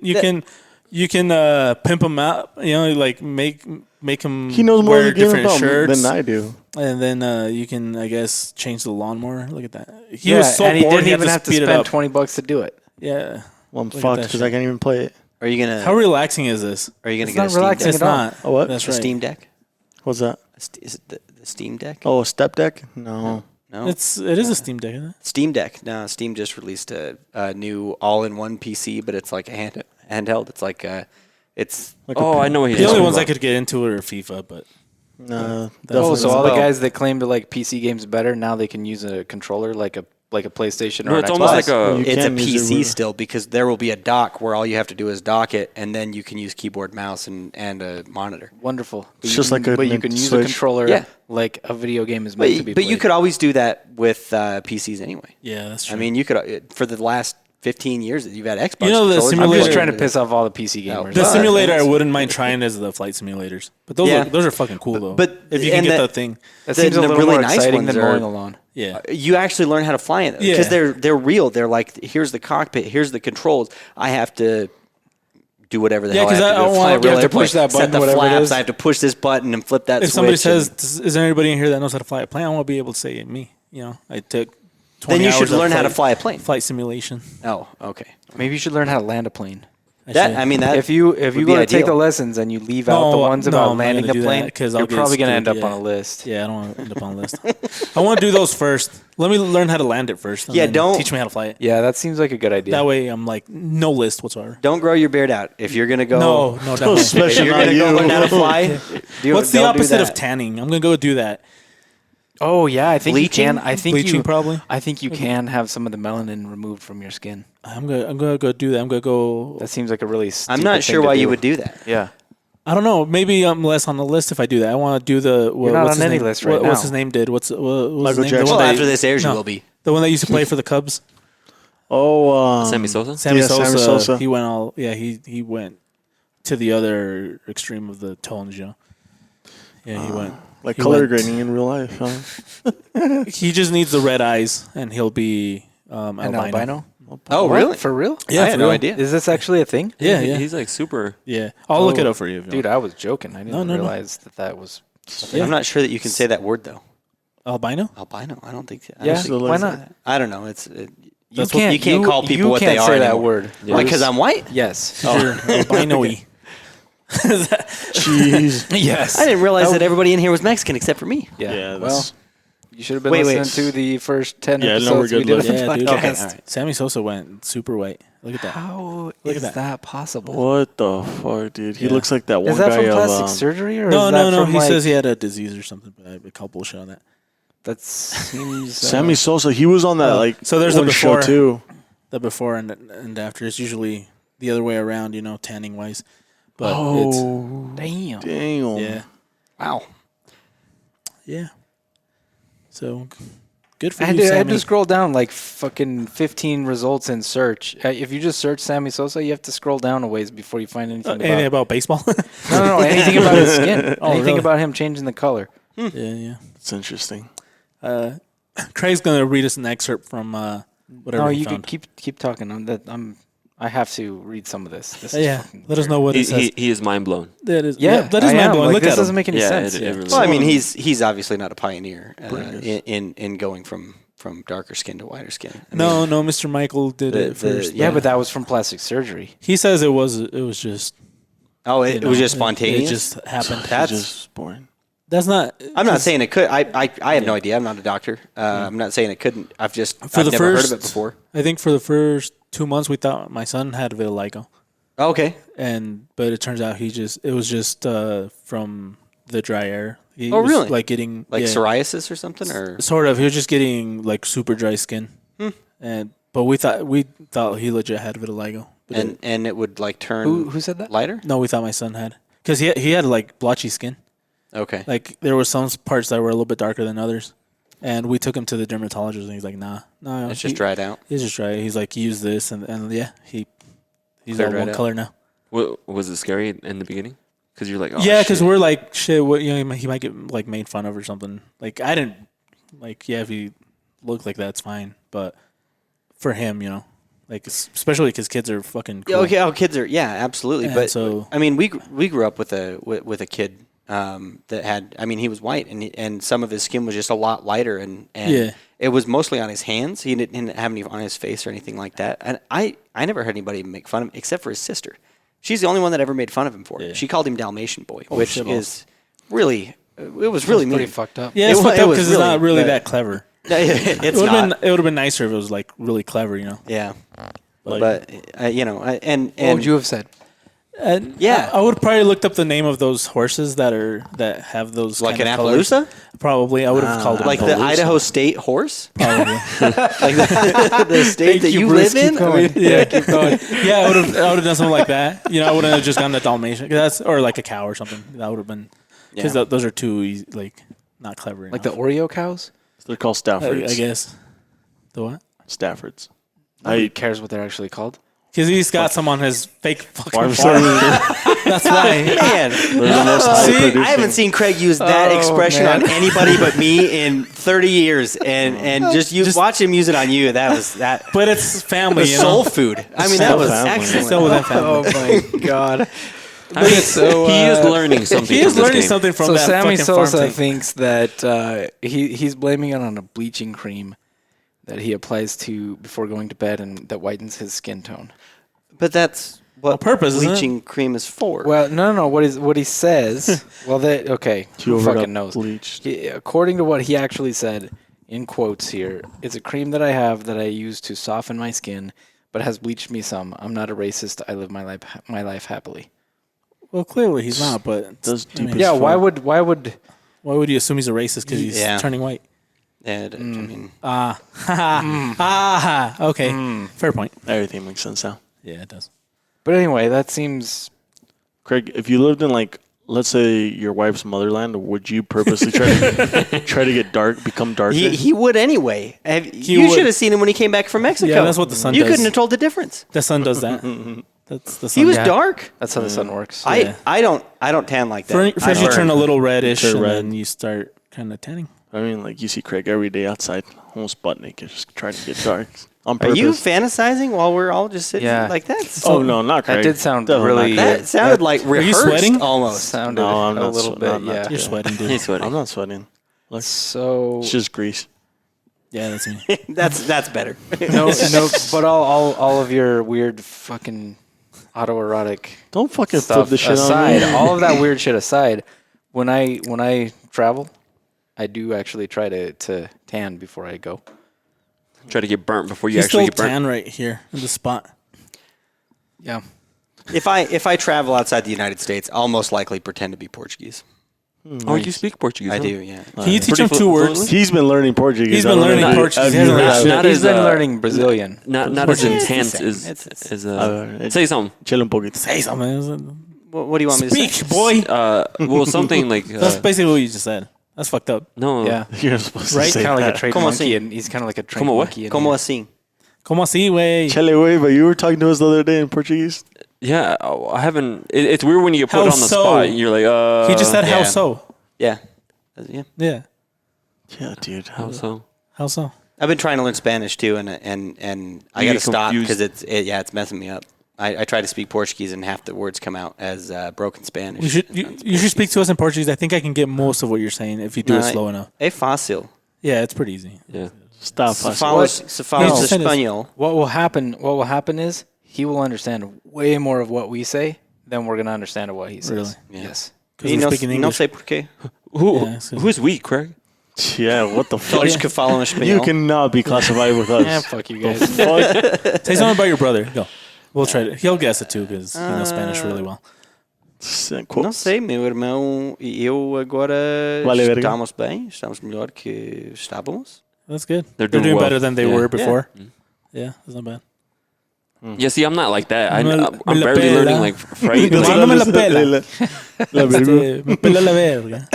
pimp him out. You know, like make him. He knows more wear of the game different about shirts than I do. And then you can, I guess, change the lawn more. Look at that. He yeah, was so and he bored. didn't even have to speed it spend up. $20 to do it. Yeah. Well, I'm Look at fucked that because shit. I can't even play it. Are you gonna How relaxing is this? Are you gonna It's get not a Steam relaxing Deck? It's at all. not. Oh, what? That's A right. Steam Deck? What's that? Is it the Steam Deck? Oh, a step deck? No. No. It is a Steam Deck, isn't it? Steam Deck. No, Steam just released a new all-in-one PC, but it's like a handheld. It's like it's Oh, I know what he's The only talking ones I about. could get into are FIFA, but No. Oh, so all the Well- guys that claim to like PC games better now they can use a controller like a PlayStation No, or an it's Xbox. almost like a. You it's a can use PC it. still because there will be a dock where all you have to do is dock it, and then you can use keyboard, mouse, and a monitor. Wonderful. But It's you just can- like a but you can use a Switch. controller Yeah. like a video game is meant to be But you played. could always do that with PCs anyway. yeah, that's true. I mean, you could for the last 15 years that you've had Xbox. You know, the controllers, I'm simulator- just trying to piss off all the PC gamers. the Well, simulator I that's- wouldn't mind trying is the flight simulators, but those are fucking cool though. but- if you can and get the- the thing, that the- seems a the little really more nice exciting ones than are- mowing a lawn. yeah, You actually learn how to fly it because they're real. They're like, here's the cockpit, here's the controls. I have to do whatever the Yeah, hell I 'cause have to I do. don't Fly want- a you real have to push airplane, that button, set the whatever it flaps. is. I have to push this button and flip that if switch. somebody says, and "Is there anybody in here that knows how to fly a plane?" I want to be able to say me. You know, I took 20 then you should hours of learn how to fly a plane. flight simulation. Oh, okay. Maybe you should learn how to land a plane. I mean, that If you would go be to take the ideal. lessons and you leave out the ones no, about I'm not landing gonna a do that, plane, 'cause I'll you're get probably going to screwed, end up yeah. on a list. Yeah, I don't want to end up on a list. I want to do those first. Let me learn how to land it first. and Yeah, then don't- teach me how to fly it. Yeah, that seems like a good idea. That way, I'm like no list whatsoever. Don't grow your beard out if you're gonna go. No, definitely. If Especially you're not gonna go you. learn how to fly. What's the don't do opposite of that. tanning? I'm gonna go do that. Oh yeah, I think Bleaching? you can. I think Bleaching, you probably. I think you can have some of the melanin removed from your skin. I'm gonna go do that. I'm gonna go. That seems like a really. I'm stupid not thing sure to why do. you would do that. Yeah. I don't know. Maybe I'm less on the list if I do that. I want to do the. You're not what's on his any name? list right What's now. his name? Did what's his Michael name? The Jackson. one Well, that- after this airs, you no, will be. the one that used to play for the Cubs. Oh, Sammy Sosa? Sammy Yeah, Sosa. Sammy Sosa. He went all. Yeah, he went to the other extreme of the tones. You know. Yeah, he went. like he color went- grading in real life. Huh? He just needs the red eyes, and he'll be An albino. albino? Oh, What? really? For real? Yeah, I for had no real. idea. Is this actually a thing? Yeah, yeah, He's like super. yeah. I'll look Oh, it up for you, if you Dude, want. I was joking. I didn't No. realize that was. Yeah. I'm not sure that you can say that word though. Albino. Albino. I don't think. I Yeah, don't think why not? I don't know. You can't call people you what can't they are say that anymore. word. Why? Because I'm white. Yes. You're albino-y. Jeez. Yes. I didn't realize that everybody in here was Mexican except for me. Yeah. Yeah, well, that's- you should have been Wait, listening wait. to the first 10 Yeah, no, we're episodes we good did. with of the Yeah, dude. podcast. Okay, all right. Sammy Sosa went super white. Look at that. How Look is at that possible? What the fuck, dude? He Yeah. looks like that one Is that guy from of. plastic surgery or No, is that no. from He like, says he had a disease or something, but I have a couple bullshit on that. that seems Sammy Sosa. He was on that like so there's a one show before. too. The before and after is usually the other way around, you know, tanning wise. But Oh, damn. damn. it's yeah, Wow. Yeah. So good for I you, had Sammy. to scroll down like fucking 15 results in search. If you just search Sammy Sosa, you have to scroll down a ways before you find anything Anything about baseball? no, anything about his skin. Oh, Anything really? about him changing the color. Yeah. It's interesting. Craig's gonna read us an excerpt from whatever No, he you found. can keep talking. I have to read some of this. This Yeah, is fucking let us weird. know what it says. He is mind blown. That is, Yeah, that is I mind am. blowing. Like, Look this at doesn't him. make any sense. it really Well, I mean, is. he's obviously not a pioneer in going from darker skin to whiter skin. I No, mean, Mr. Michael did it first. Yeah, but that was from plastic surgery. He says it was just. oh, it was just It spontaneous. just happened. That's. Just boring. That's not. I'm not saying it could. I have no idea. I'm not a doctor. I'm not saying it couldn't. I've the never heard of first- it before. I think for the first 2 months we thought my son had vitiligo, Oh, okay. but it turns out it was just from the dry air. He Oh, was, really? Like getting Psoriasis or something, or sort of. He was just getting like super dry skin, but we thought he legit had vitiligo. But and it would like turn Who said that? lighter. no, we thought my son had because he had like blotchy skin. Okay. Like there were some parts that were a little bit darker than others, and we took him to the dermatologist, and he's like, "No, It's just dried out. He's just dry." He's like, "Use this," and yeah, he's Cleared all right one out. color now. Was it scary in the beginning? Because you're like, oh, Yeah, because shit. we're like, shit. What he might get like made fun of or something. Like I didn't like. Yeah, if he looked like that, it's fine. But for him, like especially because kids are fucking cool. Yeah, okay. Oh, kids are absolutely. And But so- I mean, we grew up with a kid that had. I mean, he was white, and some of his skin was just a lot lighter, and Yeah. it was mostly on his hands. He didn't have any on his face or anything like that. And I never heard anybody make fun of him except for his sister. She's the only one that ever made fun of him for it. She called him Dalmatian Boy, which shit is really it was really Pretty mean. fucked up. Yeah, it's It fucked wa- up it was because it's not really really bad. that clever. It's It would not. have been nicer if it was like really clever, Yeah. Like- But and What would you have said? And Yeah. I would probably looked up the name of those horses that have those like an kind of colors. Appaloosa, Probably I would have called it like the Appaloosa. Idaho State horse, Probably. like the state that you Bruce. live Keep in. going. Yeah, keep going. Yeah, I would have done something like that. I wouldn't have just gotten a Dalmatian. Or like a cow or something. That would have been because Yeah. those are too easy, like not clever. Like the enough. Oreo cows? They're called Staffords. I guess. The what? Staffords. Nobody cares what they're actually called. Because he's got some on his fake fucking Farm farm. Stand. That's why. Man, They're the most high see, producing. I haven't seen Craig use that Oh, expression man. on anybody but me in 30 years, and just watch him use it on you. That was that. But it's family, was soul food. I mean, that Soul was family. excellent. Still within family. Oh my god. I mean, he is learning something. He is from this learning game. something from So that Sammy fucking farm Sosa thing. thinks that he's blaming it on a bleaching cream that he applies to before going to bed and that whitens his skin tone. But that's what On purpose, isn't it? bleaching cream is for. Well, no. What he says? Well, You who over fucking got knows? bleached. According to what he actually said, in quotes here, it's a cream that I have that I use to soften my skin, but has bleached me some. I'm not a racist. I live my life happily. Well, clearly he's not, but That's I mean, deep as Yeah. fuck. Why would? why would you assume he's a racist because he's Yeah. turning white? And, I mean, Okay, fair point. Everything makes sense now. Yeah, it does. But anyway, that seems. Craig, if you lived in let's say your wife's motherland, would you purposely try to get dark, become darker? he would anyway. You would. should have seen him when he came back from Mexico. Yeah, that's what the sun You does. couldn't have told the difference. The sun does that. That's the sun. He was Yeah. dark. That's how the sun works. Yeah. I don't tan like that. First, I you turn burn. a little reddish, Turn and red. then you start kind of tanning. I mean, you see Craig every day outside, almost butt naked, just trying to get dark on Are purpose. you fantasizing while we're all just sitting Yeah. like that? Oh no, not Craig. That did sound Definitely really- not Craig. That sounded like you rehearsed sweating? almost. Sounded No, I'm a not little swe- bit. I'm not Yeah. too You're sweating, dude. He's sweating. I'm not sweating. Look, So it's just grease. Yeah, that's me. That's better. no, but all of your weird fucking autoerotic Don't fucking flip stuff the shit aside, on me. all of that weird shit aside, when I travel, I do actually try to tan before I go. Try to get burnt before you He's actually still get burnt. tan right here in the spot. Yeah. If I travel outside the United States, I'll most likely pretend to be Portuguese. Oh, you speak Portuguese? I huh? do, yeah. Can you teach Pretty him two words? He's been learning Portuguese. He's been I don't learning know. Portuguese. I've He hasn't never- learned Not He's as, been learning Brazilian. Not as It's the intense same. as It's the same. say something. Chill un poquito. Say something. What do you want me to say? Speak, boy. Well, something like That's basically what you just said. That's fucked up. No. Yeah. You're supposed Right? to say Kind of like a that. trained Como monkey, así? and he's kind of like a trained Como what? monkey. in Como here. assim? Como así, güey? Chele, wait, but you were talking to us the other day in Portuguese. Yeah, I haven't. It's weird when you get put How on the so? spot. You're like, He just said how yeah. so. Yeah. Yeah. Yeah. Yeah, dude. how so? How so? I've been trying to learn Spanish too, and I You got to get stop confused. because it's messing me up. I try to speak Portuguese and half the words come out as broken Spanish. You should speak to us in Portuguese. I think I can get most of what you're saying if you do it slow enough. É fácil. Yeah, it's pretty easy. Yeah. Stop. Se us. falas No. espanhol. What will happen is he will understand way more of what we say than we're gonna understand of what he says. Really? Yeah. Yes. Because E we're não, speaking não English. sei porquê. Who's we, Craig? Yeah, what the fuck? Todos que falam espanhol. You cannot be classified with us. Yeah, fuck you guys. Fuck. Say something about your brother. Go. We'll try to. He'll guess it too because he knows Spanish really well. Não sei, meu irmão e eu agora Vale verga. estamos bem, estamos melhor que estávamos. That's good. They're They're doing doing well. better than they Yeah. were before. Yeah, that's not bad. Yeah, see, I'm not like that. Me la I'm barely pela. learning like right. No, like, no me la pela. La verga. Me pela la verga.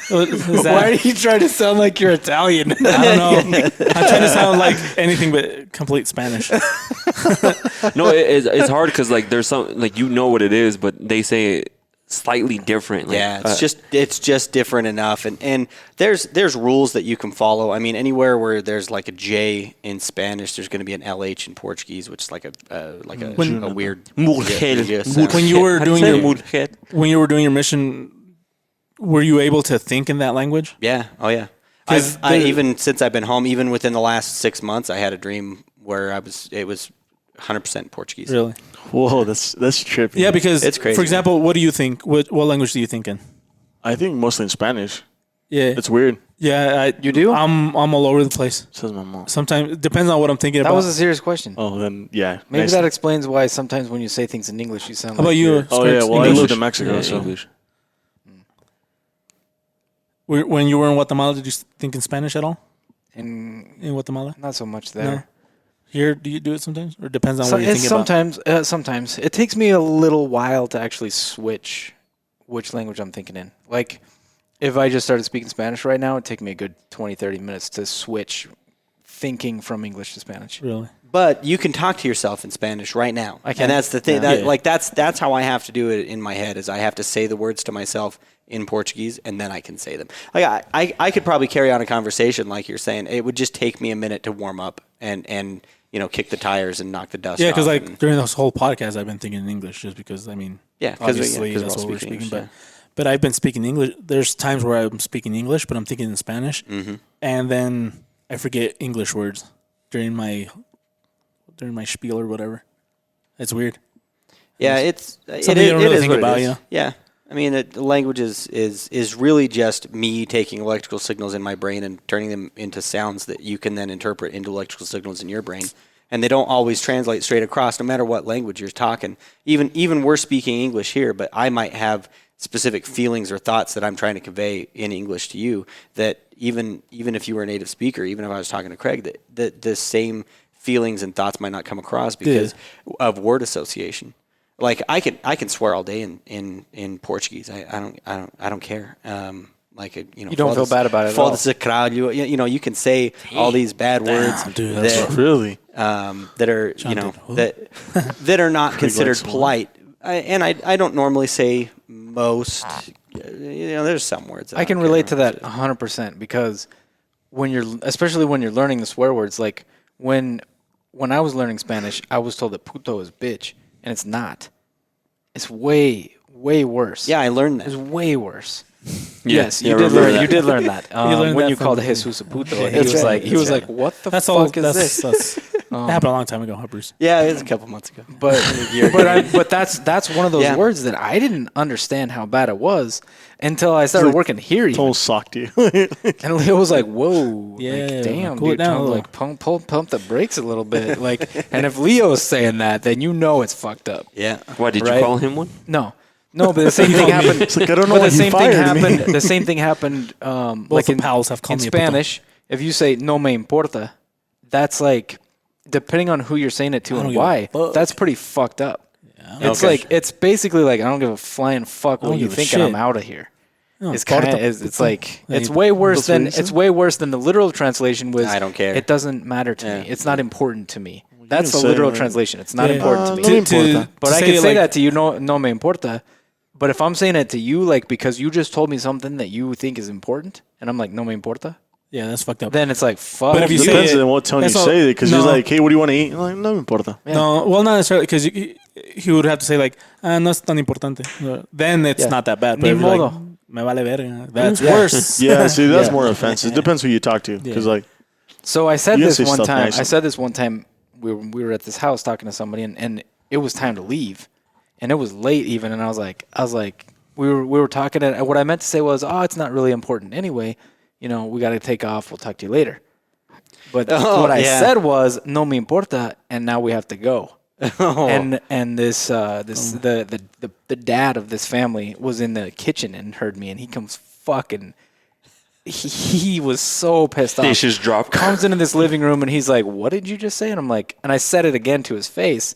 Is that- Why are you trying to sound like you're Italian? I don't know. I'm trying to sound like anything but complete Spanish. no, it's hard because like there's some like you know what it is, but they say it slightly different. Like, Yeah, it's just different enough, and there's rules that you can follow. I mean, anywhere where there's like a J in Spanish, there's going to be an LH in Portuguese, which is like a weird Mujer. yeah, sound. When you were How do you doing say your mujer? when you were doing your mission, were you able to think in that language? Yeah, oh yeah. 'Cause I there- even since I've been home, even within the last 6 months, I had a dream where it was 100% Portuguese. Really? Whoa, that's trippy. Yeah, because It's crazy, for example, what do you think? What language do you think in? I think mostly in Spanish. Yeah, It's weird. yeah. You do? I'm all over the place. Says my mom. Sometimes it depends on what I'm thinking That about. was a serious question. Oh, then yeah. Maybe nice. that explains why sometimes when you say things in English, you sound How about like you? you're- Oh yeah, well I English? lived in Mexico, Yeah, so English. When you were in Guatemala, did you think in Spanish at all? in In Guatemala? not so much there. Here, do you do it sometimes, or depends on So what you're it's thinking about? sometimes it takes me a little while to actually switch which language I'm thinking in. Like if I just started speaking Spanish right now, it'd take me a good 20, 30 minutes to switch thinking from English to Spanish. Really? But you can talk to yourself in Spanish right now. I can. And that's the thing. Yeah. That's how I have to do it in my head. Is I have to say the words to myself in Portuguese, and then I can say them. Like I could probably carry on a conversation like you're saying. It would just take me a minute to warm up and kick the tires and knock the dust. Yeah, off. because like and- during this whole podcast, I've been thinking in English just because yeah, obviously we're that's all what we're speaking speaking. English, But I've been speaking English. There's times where I'm speaking English, but I'm thinking in Spanish, and then I forget English words during my spiel or whatever. It's weird. Yeah, it's Something you don't really is think what it about, is. you know? Yeah, I mean, the language is really just me taking electrical signals in my brain and turning them into sounds that you can then interpret into electrical signals in your brain. And they don't always translate straight across, no matter what language you're talking. Even we're speaking English here, but I might have specific feelings or thoughts that I'm trying to convey in English to you. That even if you were a native speaker, even if I was talking to Craig, that the same feelings and thoughts might not come across because of word association. Like I can swear all day in Portuguese. I don't care. You don't feel bad about it at all. Foda-se caralho. You can say all these bad words dude, that's that really that are that are not considered likes polite. I don't normally say most. There's some words that I can don't relate care. to that 100% because especially when you're learning the swear words, like when I was learning Spanish, I was told that puto is bitch, and it's not. It's way worse. Yeah, I learned It's that. way worse. Yeah, Yes, yeah, you I did remember learn. that. You did learn that learned when that you from called the- Jesus a puto. Yeah, He was that's like, right, he was that's like, what the That's fuck all. is That's, this? that happened a long time ago, huh, Bruce? Yeah, it was a couple months ago. But that's one of those Yeah. words that I didn't understand how bad it was until I started working here. total socked you. And Leo was like, "Whoa, Yeah, like, damn, cool it dude, down a tone, little. like pump the brakes a little bit." Like, and if Leo's saying that, then you know it's fucked up. Yeah. Why did Right. you call him one? No, but the same thing happened. It's like, I don't know But why the he same thing fired me. happened. The same thing happened. Like the in, pals have called in me a puto. Spanish, if you say "no me importa," that's like depending on who you're saying it to I don't and give a why. fuck. That's pretty fucked up. It's Okay. like it's basically like I don't give a flying fuck don't what you give a think, and I'm shit. out of here. No, It's kind porta. of it's like Yeah, it's way worse that's what than you said? it's way worse than the literal translation was. I don't care. It doesn't matter to Yeah. me. It's not important to me. That's the can say literal it. translation. It's not Yeah. important to me. No me importa. But to I can it say like- that to you, no me importa. But if I'm saying it to you, like because you just told me something that you think is important, and I'm like, no me importa, Yeah, that's fucked up. then it's like, fuck. But if you you. say Depends it- on what tone you that's not- say it, because no. he's like, hey, what do you want to eat? I'm like, no me importa. No, well, not necessarily because he would have to say like, no es tan importante. Then it's Yeah. not that bad. Ni But if you're like, modo. me vale verga. That's Yeah. worse. Yeah, see, that's Yeah. more offensive. Depends who you talk to. Because, Yeah. like, So I said You this say one stuff time. nice. I said this one time. We were at this house talking to somebody, and it was time to leave, and it was late even. And I was like, we were talking, and what I meant to say was, oh, it's not really important anyway. You know, we got to take off. We'll talk to you later. But what I yeah. said was, no me importa, and now we have to go. Oh. And the dad of this family was in the kitchen and heard me, and he comes fucking. He was so pissed off. Dishes drop. Comes into this living room and he's like, "What did you just say?" And I'm like, and I said it again to his face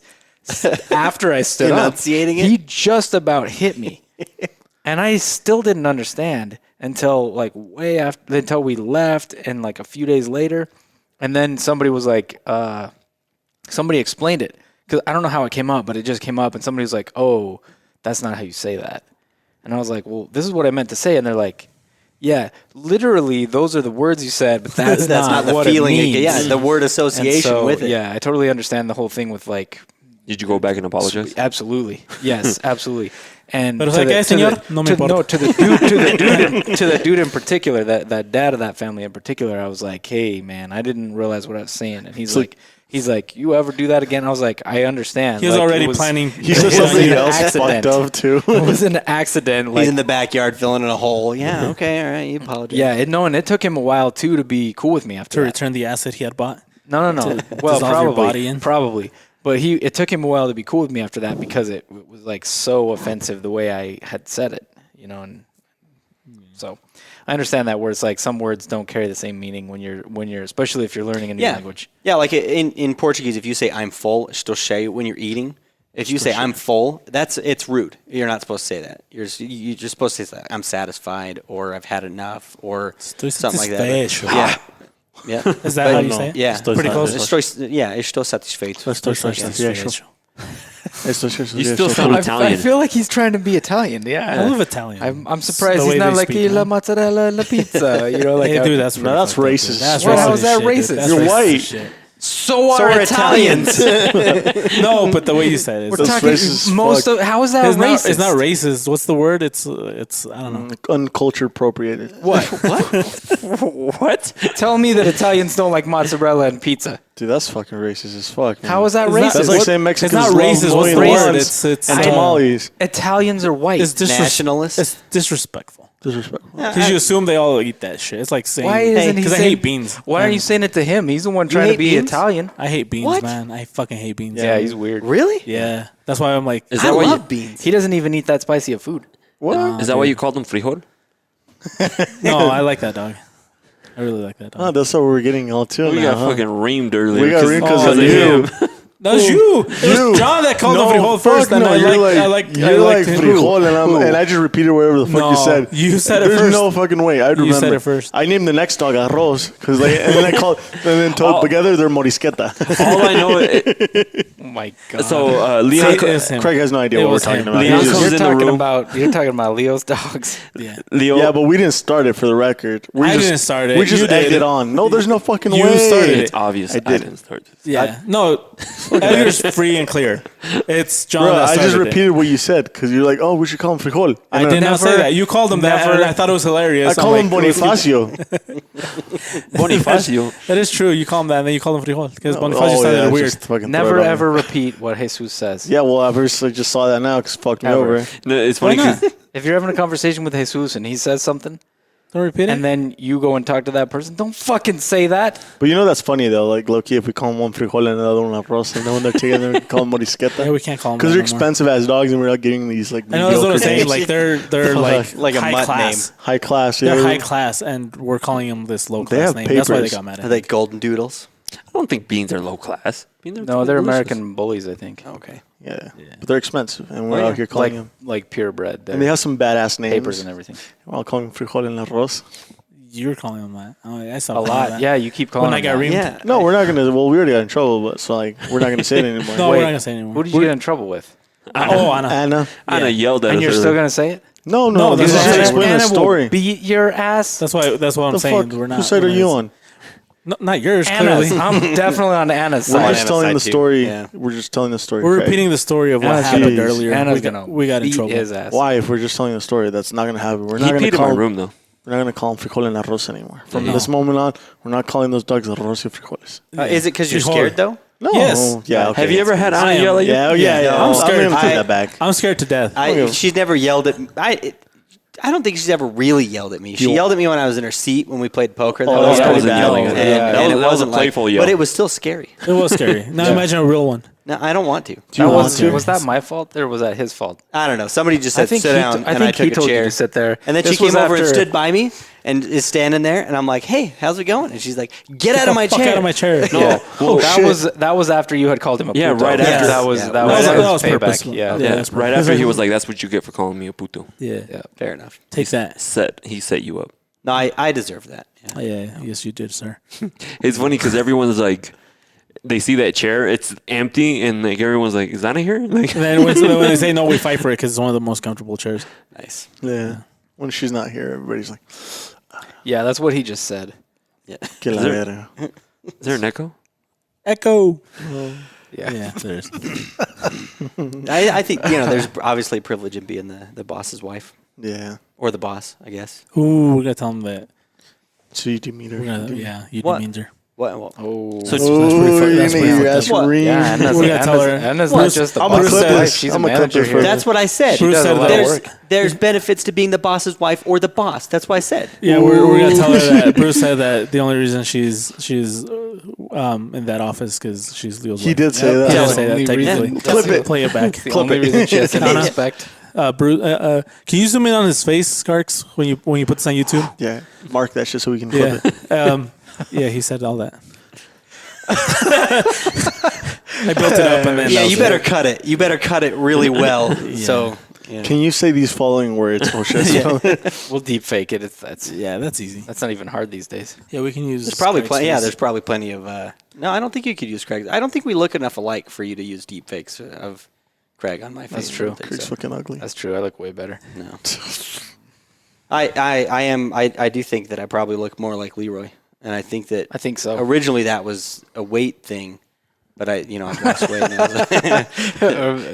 after I stood up. Enunciating it? He just about hit me, and I still didn't understand until like way after until we left and like a few days later, and then somebody was like, somebody explained it because I don't know how it came up, but it just came up, and somebody was like, "Oh, that's not how you say that," and I was like, "Well, this is what I meant to say," and they're like. Yeah, literally, those are the words you said, but that's, not the what feeling. It means. Yeah, the word And association so, with it. Yeah, I totally understand the whole thing with like. Did you go back and apologize? Absolutely, yes, absolutely. And Pero to ¿sabe the- qué, to the- señor? No me to- importa. no, to the dude in particular, that dad of that family in particular, I was like, hey man, I didn't realize what I was saying, and he's like, you ever do that again? I was like, I understand. He was Like, already it was- planning. he said was something an else accident. fucked up, too. It was an accident. He's Like, in the backyard filling in a hole. Yeah, okay, all right, you apologize. yeah, and it took him a while too to be cool with me after to that. return the acid he had bought. No. to Well, dissolve your body in? probably. But it took him a while to be cool with me after that because it was like so offensive the way I had said it, you know. And so I understand that where it's like some words don't carry the same meaning when you're especially if you're learning a new language. Yeah, like in Portuguese, if you say I'm full, estou cheio when you're eating. If you say I'm full, it's rude. You're not supposed to say that. You're just supposed to say I'm satisfied or I've had enough or Estoy something like that. satisfecho. Yeah. Yeah. Is that how you say it? Yeah. Pretty close. Estou satisfeito. Estou satisfecho. You still sound I Italian. feel like he's trying to be Italian. Yeah, I love Italian. I'm surprised The he's way not they like speak, la man. mozzarella la pizza. You know, like Hey, dude, that's No, that's pretty racist. That's Well, racist how is that shit, dude. racist? That's You're racist white. shit. so are Italians. No, but the way you said it, We're it's, That's talking racist as most fuck. of how is that it's racist? not. It's not racist. What's the word? It's I don't know. Unculture appropriated. What? What? Tell me that Italians don't like mozzarella and pizza. Dude, that's fucking racist as fuck. Man. How is that It's not- racist? That's like What- saying Mexicans it's not love racist. What's the mowing word? lawns It's and I- tamales. Italians are white. It's Nationalist? It's disrespectful. Disrespectful. Because you assume they all eat that shit. It's like saying, Why isn't he because I saying hate beans. Why aren't you saying it to him? He's the one trying to hate be beans? Italian. I hate beans, What? man. I fucking hate beans. Yeah, he's weird. Really? Yeah, that's why I'm like, Is I that why love you, beans. He doesn't even eat that spicy of food. What? is that why you called them frijol? no, I like that dog. I really like that dog. Oh, that's what we're getting all to We now, got huh? fucking reamed earlier. We got reamed 'cause of him. you. That was you. It was John that called him frijol first, fuck and no, I you're like, like, I like, you're I like liked him. frijol, and I just repeated whatever the fuck No, you said. you said it There's first. no fucking way. I'd You remember. said it first. I named the next dog arroz because and then I called and then told together they're morisqueta. All I know is, Oh my god. so Leon, It was him. Craig has no idea It what we're was talking him. about. Leon He just- comes in the room. You're talking about Leo's dogs. Yeah. Leo, yeah, but we didn't start it for the record. I didn't start it. We just You did. egged it on. No, there's no fucking You way. started it's it. obvious. I I, did. didn't start this. Yeah. No, Edgar's free and clear. It's John Bro, that I started just it. repeated what you said because you're like, oh, we should call him frijol. I And did not say Never- that. You called him that, never- and I thought it was hilarious. I call I'm him like, Bonifacio. Bonifacio. That is true. You call him that, and then you call him frijol because Bonifacio Oh, sounded yeah, weird. just fucking Never throw it on ever me. repeat what Jesus says. Yeah, well, I just saw that now because fucked me Ever. over. No, it's Why funny not? because If you're having a conversation with Jesus and he says something, Don't repeat it. and then you go and talk to that person, don't fucking say that. But you know that's funny though. Like low-key, if we call them one frijol and the other one arroz, and then when they're together, we call them yeah, morisqueta. we can't call them Because that they're no more. expensive as dogs, and we're not getting these like I know that's what I'm mediocre saying. names. Like they're Like a high mutt class. High class. Yeah, They're high class, and we're calling them this low They class have name. That's why they papers. got mad at Are me. they golden doodles? I don't think beans are low class. Beans are No, they're delicious. American bullies, I think. Okay. Yeah. But they're expensive, and we're out here calling them. Like purebred. And they have some badass names. papers and everything. I'll call them frijol en arroz. You're calling them that. Oh, I saw A lot. Yeah, you keep calling When I them got that. reamed. Yeah. No, we're not gonna. Well, we already got in trouble, but so like we're not gonna say it anymore. No, Wait, we're not gonna say anymore. Who did you get in trouble with? Oh, Anna. Anna. Anna yelled at And us. you're still earlier. going to say it? No. that's This is what I'm just saying. explaining the story. Beat your ass. That's what I'm The saying. fuck? We're not. Whose side are you on? No, not yours. Anna's. Clearly, I'm definitely on Anna's We're side. just telling side the too. story. Yeah. We're just telling the story. we're Craig. repeating the story of what Anna's happened gonna- earlier. Anna's we got in beat trouble. his ass. Why? If we're just telling the story, that's not gonna happen. We're not He gonna peed in call my him, room though. We're not gonna call him frijol en arroz anymore. From No. this moment on, we're not calling those dogs arroz y frijoles. Is it because you're Frijol. scared though? No. Yes. Yeah. Okay. Have you ever had I Anna am. yell at you? Yeah. I'm I'm scared. gonna take I- that back. I'm scared to death. She's never yelled at me. I don't think she's ever really yelled at me. She yelled at me when I was in her seat when we played poker. Oh, was that pretty wasn't bad. yelling. And, Yeah. and That it was a wasn't playful like, yell. but it was still scary. It was scary. Now imagine a real one. No, I don't want to. Do you want was, to? was that my fault or was that his fault? I don't know. Somebody just I said think sit he down, t- I and I think he took a told you chair. to sit there. And then This she was came over and after- stood by me and is standing there, and I'm like, "Hey, how's it going?" And she's like, "Get out of my Fuck chair!" out of my chair. No. Yeah. Well, that was after you had called him a Yeah, puto. right Yeah, after. that was Yeah. that That was, was- that that was was payback. purposeful. Yeah. Yeah. Yeah, that's right after he was like, "That's what you get for calling me a puto." Yeah. Yeah. Fair enough. Take that. He set you up. No, I deserve that. Yeah. Yeah. Yes, you did, sir. It's funny because everyone's like, they see that chair, it's empty, and like everyone's like, "Is Anna here?" Like, And then when they say no, we fight for it because it's one of the most comfortable chairs. Nice. Yeah. When she's not here, everybody's like, Yeah, that's what he just said. "Que la there- verga." is there an echo? Echo. Yeah. Yeah, there is. I think there's obviously a privilege in being the boss's wife Yeah. or the boss, I guess. Ooh, we're gonna tell him that. So you demean her. We're gonna, yeah, you What? demeaned her. What? Oh. So That's pretty You're fucked gonna up. ask What? Reem. Yeah, Anna's, We're gonna tell her- Anna's Bruce, not just the I'm a boss's clip wife. this. She's I'm a a clip manager this here. for- That's what I said. Bruce does said a lot that. of There's work. there's benefits to being the boss's wife or the boss. That's what I said. Yeah, we're gonna tell her that. Bruce said that the only reason she's in that office because she's Leo's He wife. did say that. He Yeah, did say that only technically. reason- Clip it. Play it back. It's the only reason she has any Anna? respect. Bruce, can you zoom in on his face, Skarks, when you put this on YouTube? Yeah. Mark that shit so we can clip Yeah. it. Yeah, he said all that. I built it up and then Yeah, that you was better it. cut it. You better cut it really well. So Can you say these following words, Moshe? We'll deep fake it. That's Yeah, that's easy. that's not even hard these days. Yeah, we can use. there's probably Skarks plenty. for Yeah, this. there's probably plenty of. No, I don't think you could use Craig. I don't think we look enough alike for you to use deep fakes of Craig on my face. That's I true. don't think Craig's so. fucking ugly. That's true. I look way better. No. I do think that I probably look more like Leroy, and I think that I think so. originally that was a weight thing, but I've lost weight now. That's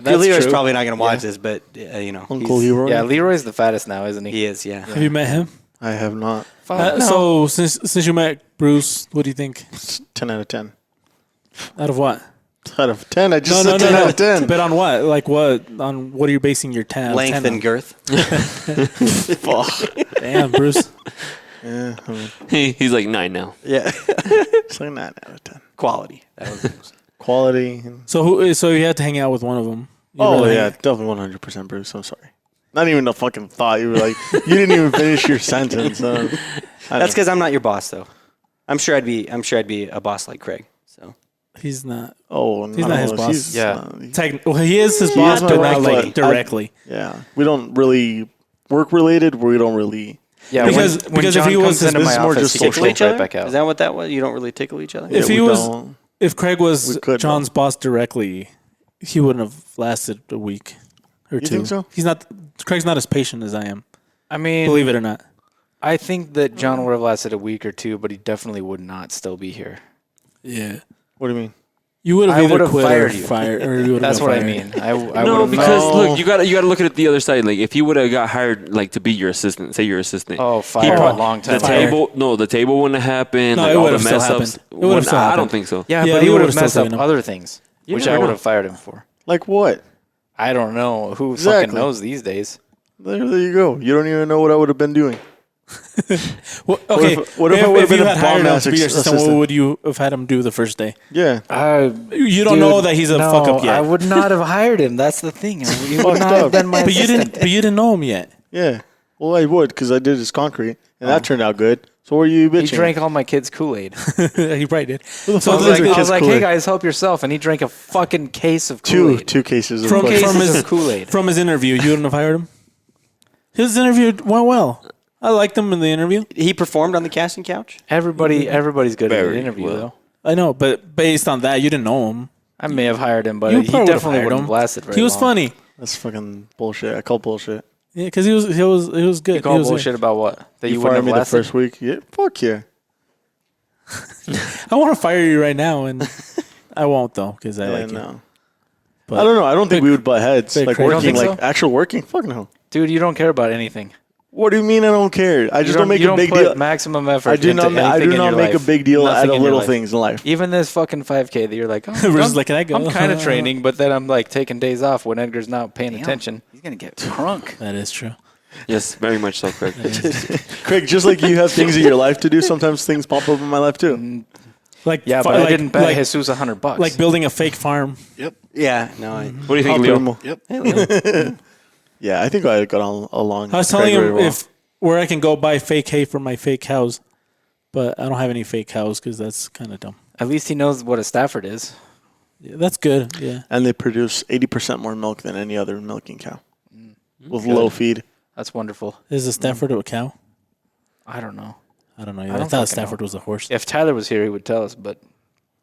Leroy's true. probably not going to watch this, but Uncle he's- Leroy? Yeah, Leroy's the fattest now, isn't he? he is. Yeah. Have you met him? I have not. So since you met Bruce, what do you think? 10 out of 10. Out of what? Out of 10? I just said 10 out of 10. But on what? Like what? On what are you basing your 10 out of Length 10 and on? girth. Damn, Bruce. Yeah, I mean, He's like 9 now. Yeah. it's like 9 out of 10. Quality. That was Quality. And, So you had to hang out with one of them. You oh, really- yeah, definitely 100% Bruce. I'm sorry. Not even a fucking thought. You were like, you didn't even finish your sentence. That's because I'm not your boss, though. I'm sure I'd be a boss like Craig. So He's not. Oh, He's not his boss. Yeah. Well, he is his boss, is but my not boss, like but directly. Yeah. We don't really work related. We don't really. Yeah, Because when if John he was comes his- into this my is more office, just he gets social. right each other? back out. Is that what that was? You don't really tickle each other? If Yeah, he we was- don't. If Craig was We could, John's boss directly, he wouldn't have lasted a week or two. think so? He's not. Craig's not as patient as I am. I mean, Believe it or not. I think that John would have lasted a week or two, but he definitely would not still be here. Yeah. What do you mean? You would have I either would've quit fired or you. fired, or you would have That's been what I fired. mean. I No, would've because No. look, you got to look at it the other side. Like if he would have got hired, like to be your assistant, say your assistant. Oh, he fired prob- a long time The ago. table wouldn't have happened. No, like it all the would've still mess ups. happened. It would've still I don't happened. think so. Yeah, Yeah, but he he would would've have messed still up taken him. other things, You which never I would know. have fired him for. Like what? I don't know. Who Exactly. fucking knows these days? There you go. You don't even know what I would have been doing. Well, okay. what if I would've you been a had hired him bomb-ass to be your assistant, what assistant? would you have had him do the first day? Yeah. You don't know that he's a no, fuck up yet. I would not have hired him. That's the thing. He would Fucked not have up. been my But you assistant. didn't. But you didn't know him yet. Yeah. Well, I would because I did his concrete, and that turned out good. So what are you bitching? He drank all my kids' Kool-Aid. He probably did. Who the So fuck I does was your I kids was like, Kool-Aid? hey guys, help yourself, and he drank a fucking case of Two Kool-Aid. cases of From Kool-Aid. Cases his of Kool-Aid. from his interview, you wouldn't have hired him. His interview went well. I liked him in the interview. He performed on the casting couch. Everybody's good at an Very interview, well. though. I know, but based on that, you didn't know him. I may have hired him, but You he probably would've definitely hired wouldn't him. have lasted very He was long. funny. That's fucking bullshit. I call bullshit. Yeah, because he was good. You call He was bullshit about what? That you You wouldn't fired me have the lasted? first week. Yeah, fuck yeah. I want to fire you right now, and I won't though, because I Yeah, like you. no. But I don't know. I don't think we would butt heads. Big Like crazy. working, You don't think like so? actual working. Fuck no. Dude, you don't care about anything. What do you mean I don't care? I just You don't make you a big put deal. maximum effort. I do not. into I anything do in not your make a life. big deal Nothing out in of your little life. things in life. Even this fucking 5K that you're like, oh, We're just like, can I go? I'm kind of training, but then I'm like taking days off when Edgar's not paying attention. He's gonna get crunk. That is true. Yes, very much so, Craig. Craig, just like you have things in your life to do, sometimes things pop up in my life too. Like Yeah, but I didn't bet Jesus $100. like building a fake farm. Yeah, no, I, What do you think, How Leo? normal. Yep. Yeah, I think I got on along. I was Craig telling him very well. if where I can go buy fake hay for my fake cows, but I don't have any fake cows because that's kind of dumb. At least he knows what a Stafford is. Yeah, that's good. Yeah, And they produce 80% more milk than any other milking cow with low feed. That's wonderful. is a Stafford a cow? I don't know. I don't know. I I, don't thought fucking Stafford know. was a horse. If Tyler was here, he would tell us, but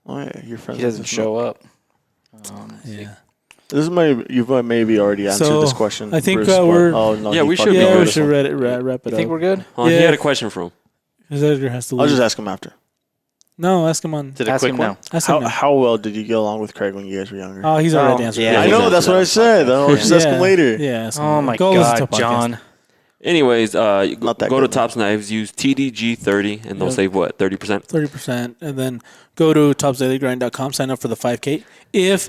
Oh yeah, your friend he doesn't show up. Yeah. This might you've maybe already answered So, this question. I think, Bruce, but- we're- Oh no, Yeah, he we should fucking be Yeah, wrote we good. this should one. wrap it You think up. we're good? He Yeah. had a question for him. Because Edgar has to leave. I'll just ask him after. No, ask him on. Did a Ask quick him one. now. Ask him How, now. how well did you get along with Craig when you guys were younger? Oh, he's already answered. yeah, I he's know answered that's what that I on said. podcast. I'll just ask him later. Yeah. ask him Oh later. my Go listen to God, a podcast. John. Anyways, Not that go to good, Tops Knives, use TDG30, and they'll Yep. save what, 30%? 30%, and then go to topsdailygrind.com, sign up for the 5K. If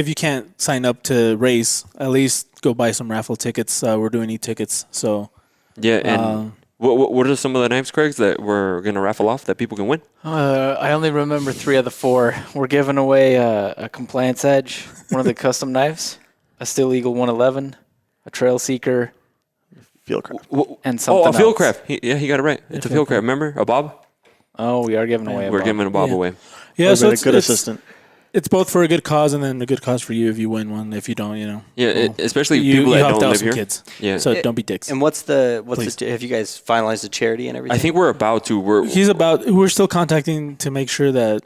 you can't sign up to race, at least go buy some raffle tickets. We're doing e-tickets, so Yeah, and what are some of the knives, Craig, that we're going to raffle off that people can win? I only remember 3 of the 4. We're giving away a Compliance Edge, one of the custom knives, a Steel Eagle 111, a Trail Seeker, Field craft. and something Oh, a field else. craft. He got it right. It's a field craft. Remember? A bob? Oh, we are giving away a We're bob. giving a bob Yeah. away. yeah. Would've So been a it's good it's, assistant. it's both for a good cause and then a good cause for you if you win one. If you don't, Yeah, especially you, people you that helped don't out live some here. kids. Yeah. So don't be dicks. And what's Please. the have you guys finalized the charity and everything? I think we're about to. We're still contacting to make sure that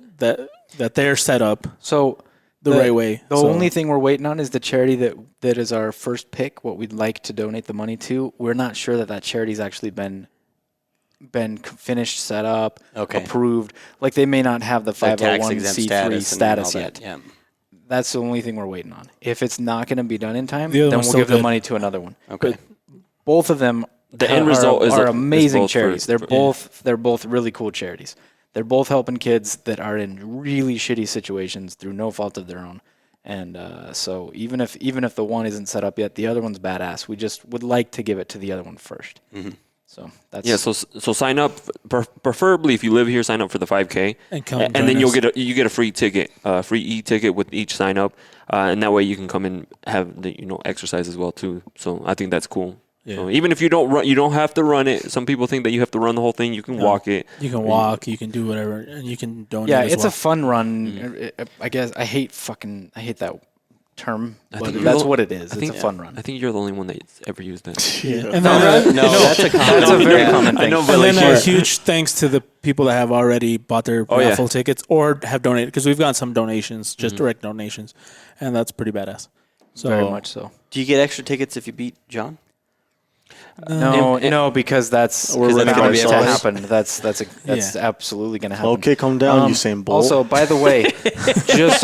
they're set up So the right way. The So- only thing we're waiting on is the charity that is our first pick, what we'd like to donate the money to. We're not sure that charity's actually been finished, set up, Okay. approved. Like they may not have the Their tax-exempt 501c3 status and all yet. that, Yeah. That's the only thing we're waiting on. If it's not going to be done in time, The other then one's we'll still give the good. money to another one. Okay. Both of them The end result is are amazing both for- charities. They're for- they're both really cool charities. They're both helping kids that are in really shitty situations through no fault of their own. And so even if the one isn't set up yet, the other one's badass. We just would like to give it to the other one first. So that's Yeah, so sign up. Preferably, if you live here, sign up for the 5K, And come and join then us. you get a free ticket, free e-ticket with each sign up, and that way you can come and have the exercise as well too. So I think that's cool. Yeah. So even if you don't run, you don't have to run it. Some people think that you have to run the whole thing. You can walk it. You can walk, you can do whatever, and you can donate. yeah, as it's well. a fun run. I guess I hate that term, I but think you're that's the- what it is. I think- It's a fun run. I think you're the only one that's ever used that. And then, No, that's a That's a very common thing. I know, but and like, then a yeah. huge thanks to the people that have already bought their Oh, yeah. raffle tickets or have donated, because we've gotten some donations, Mm-hmm. just direct donations, and that's pretty badass. So Very much so. Do you get extra tickets if you beat John? No, because that's We're bound running to ourselves. happen. That's Yeah. absolutely going to happen. Okay, calm down, Usain Bolt. Also, by the way, just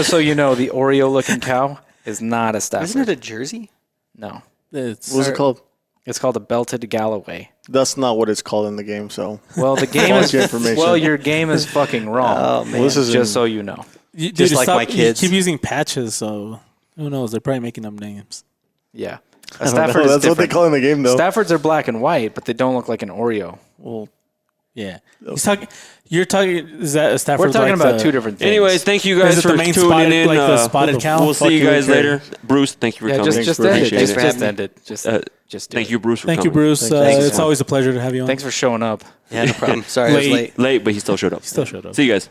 so you know, the Oreo-looking cow is not a Stafford. Isn't it a jersey? No, it's What's it called? it's called a belted Galloway. That's not what it's called in the game. So Well, the game False is information. well, your game is fucking wrong. Oh, man. Well, this is just in- so you know. you, just dude, like stop- my kids. You keep using patches, so who knows? They're probably making up names. Yeah, I don't know. That's what they call in the game, though. Staffords are black and white, but they don't look like an Oreo. Well, Yeah. He's talking. You're talking. Is that Stafford? We're talking like about the, two different things. Anyways, thank you Is guys it for the main tuning spotted, in. like the spotted cow? We'll Fuck see you guys Carrie. later. Bruce, thank you for Yeah, coming. just Appreciate end it. it. Just end it. Just do Thank it. you, Bruce, for Thank you, coming. Bruce. Thanks. It's always a pleasure to have you on. Thanks for showing up. Yeah, no problem. Sorry, I was Late. late. Late, but he still showed up. Still showed up. See you guys.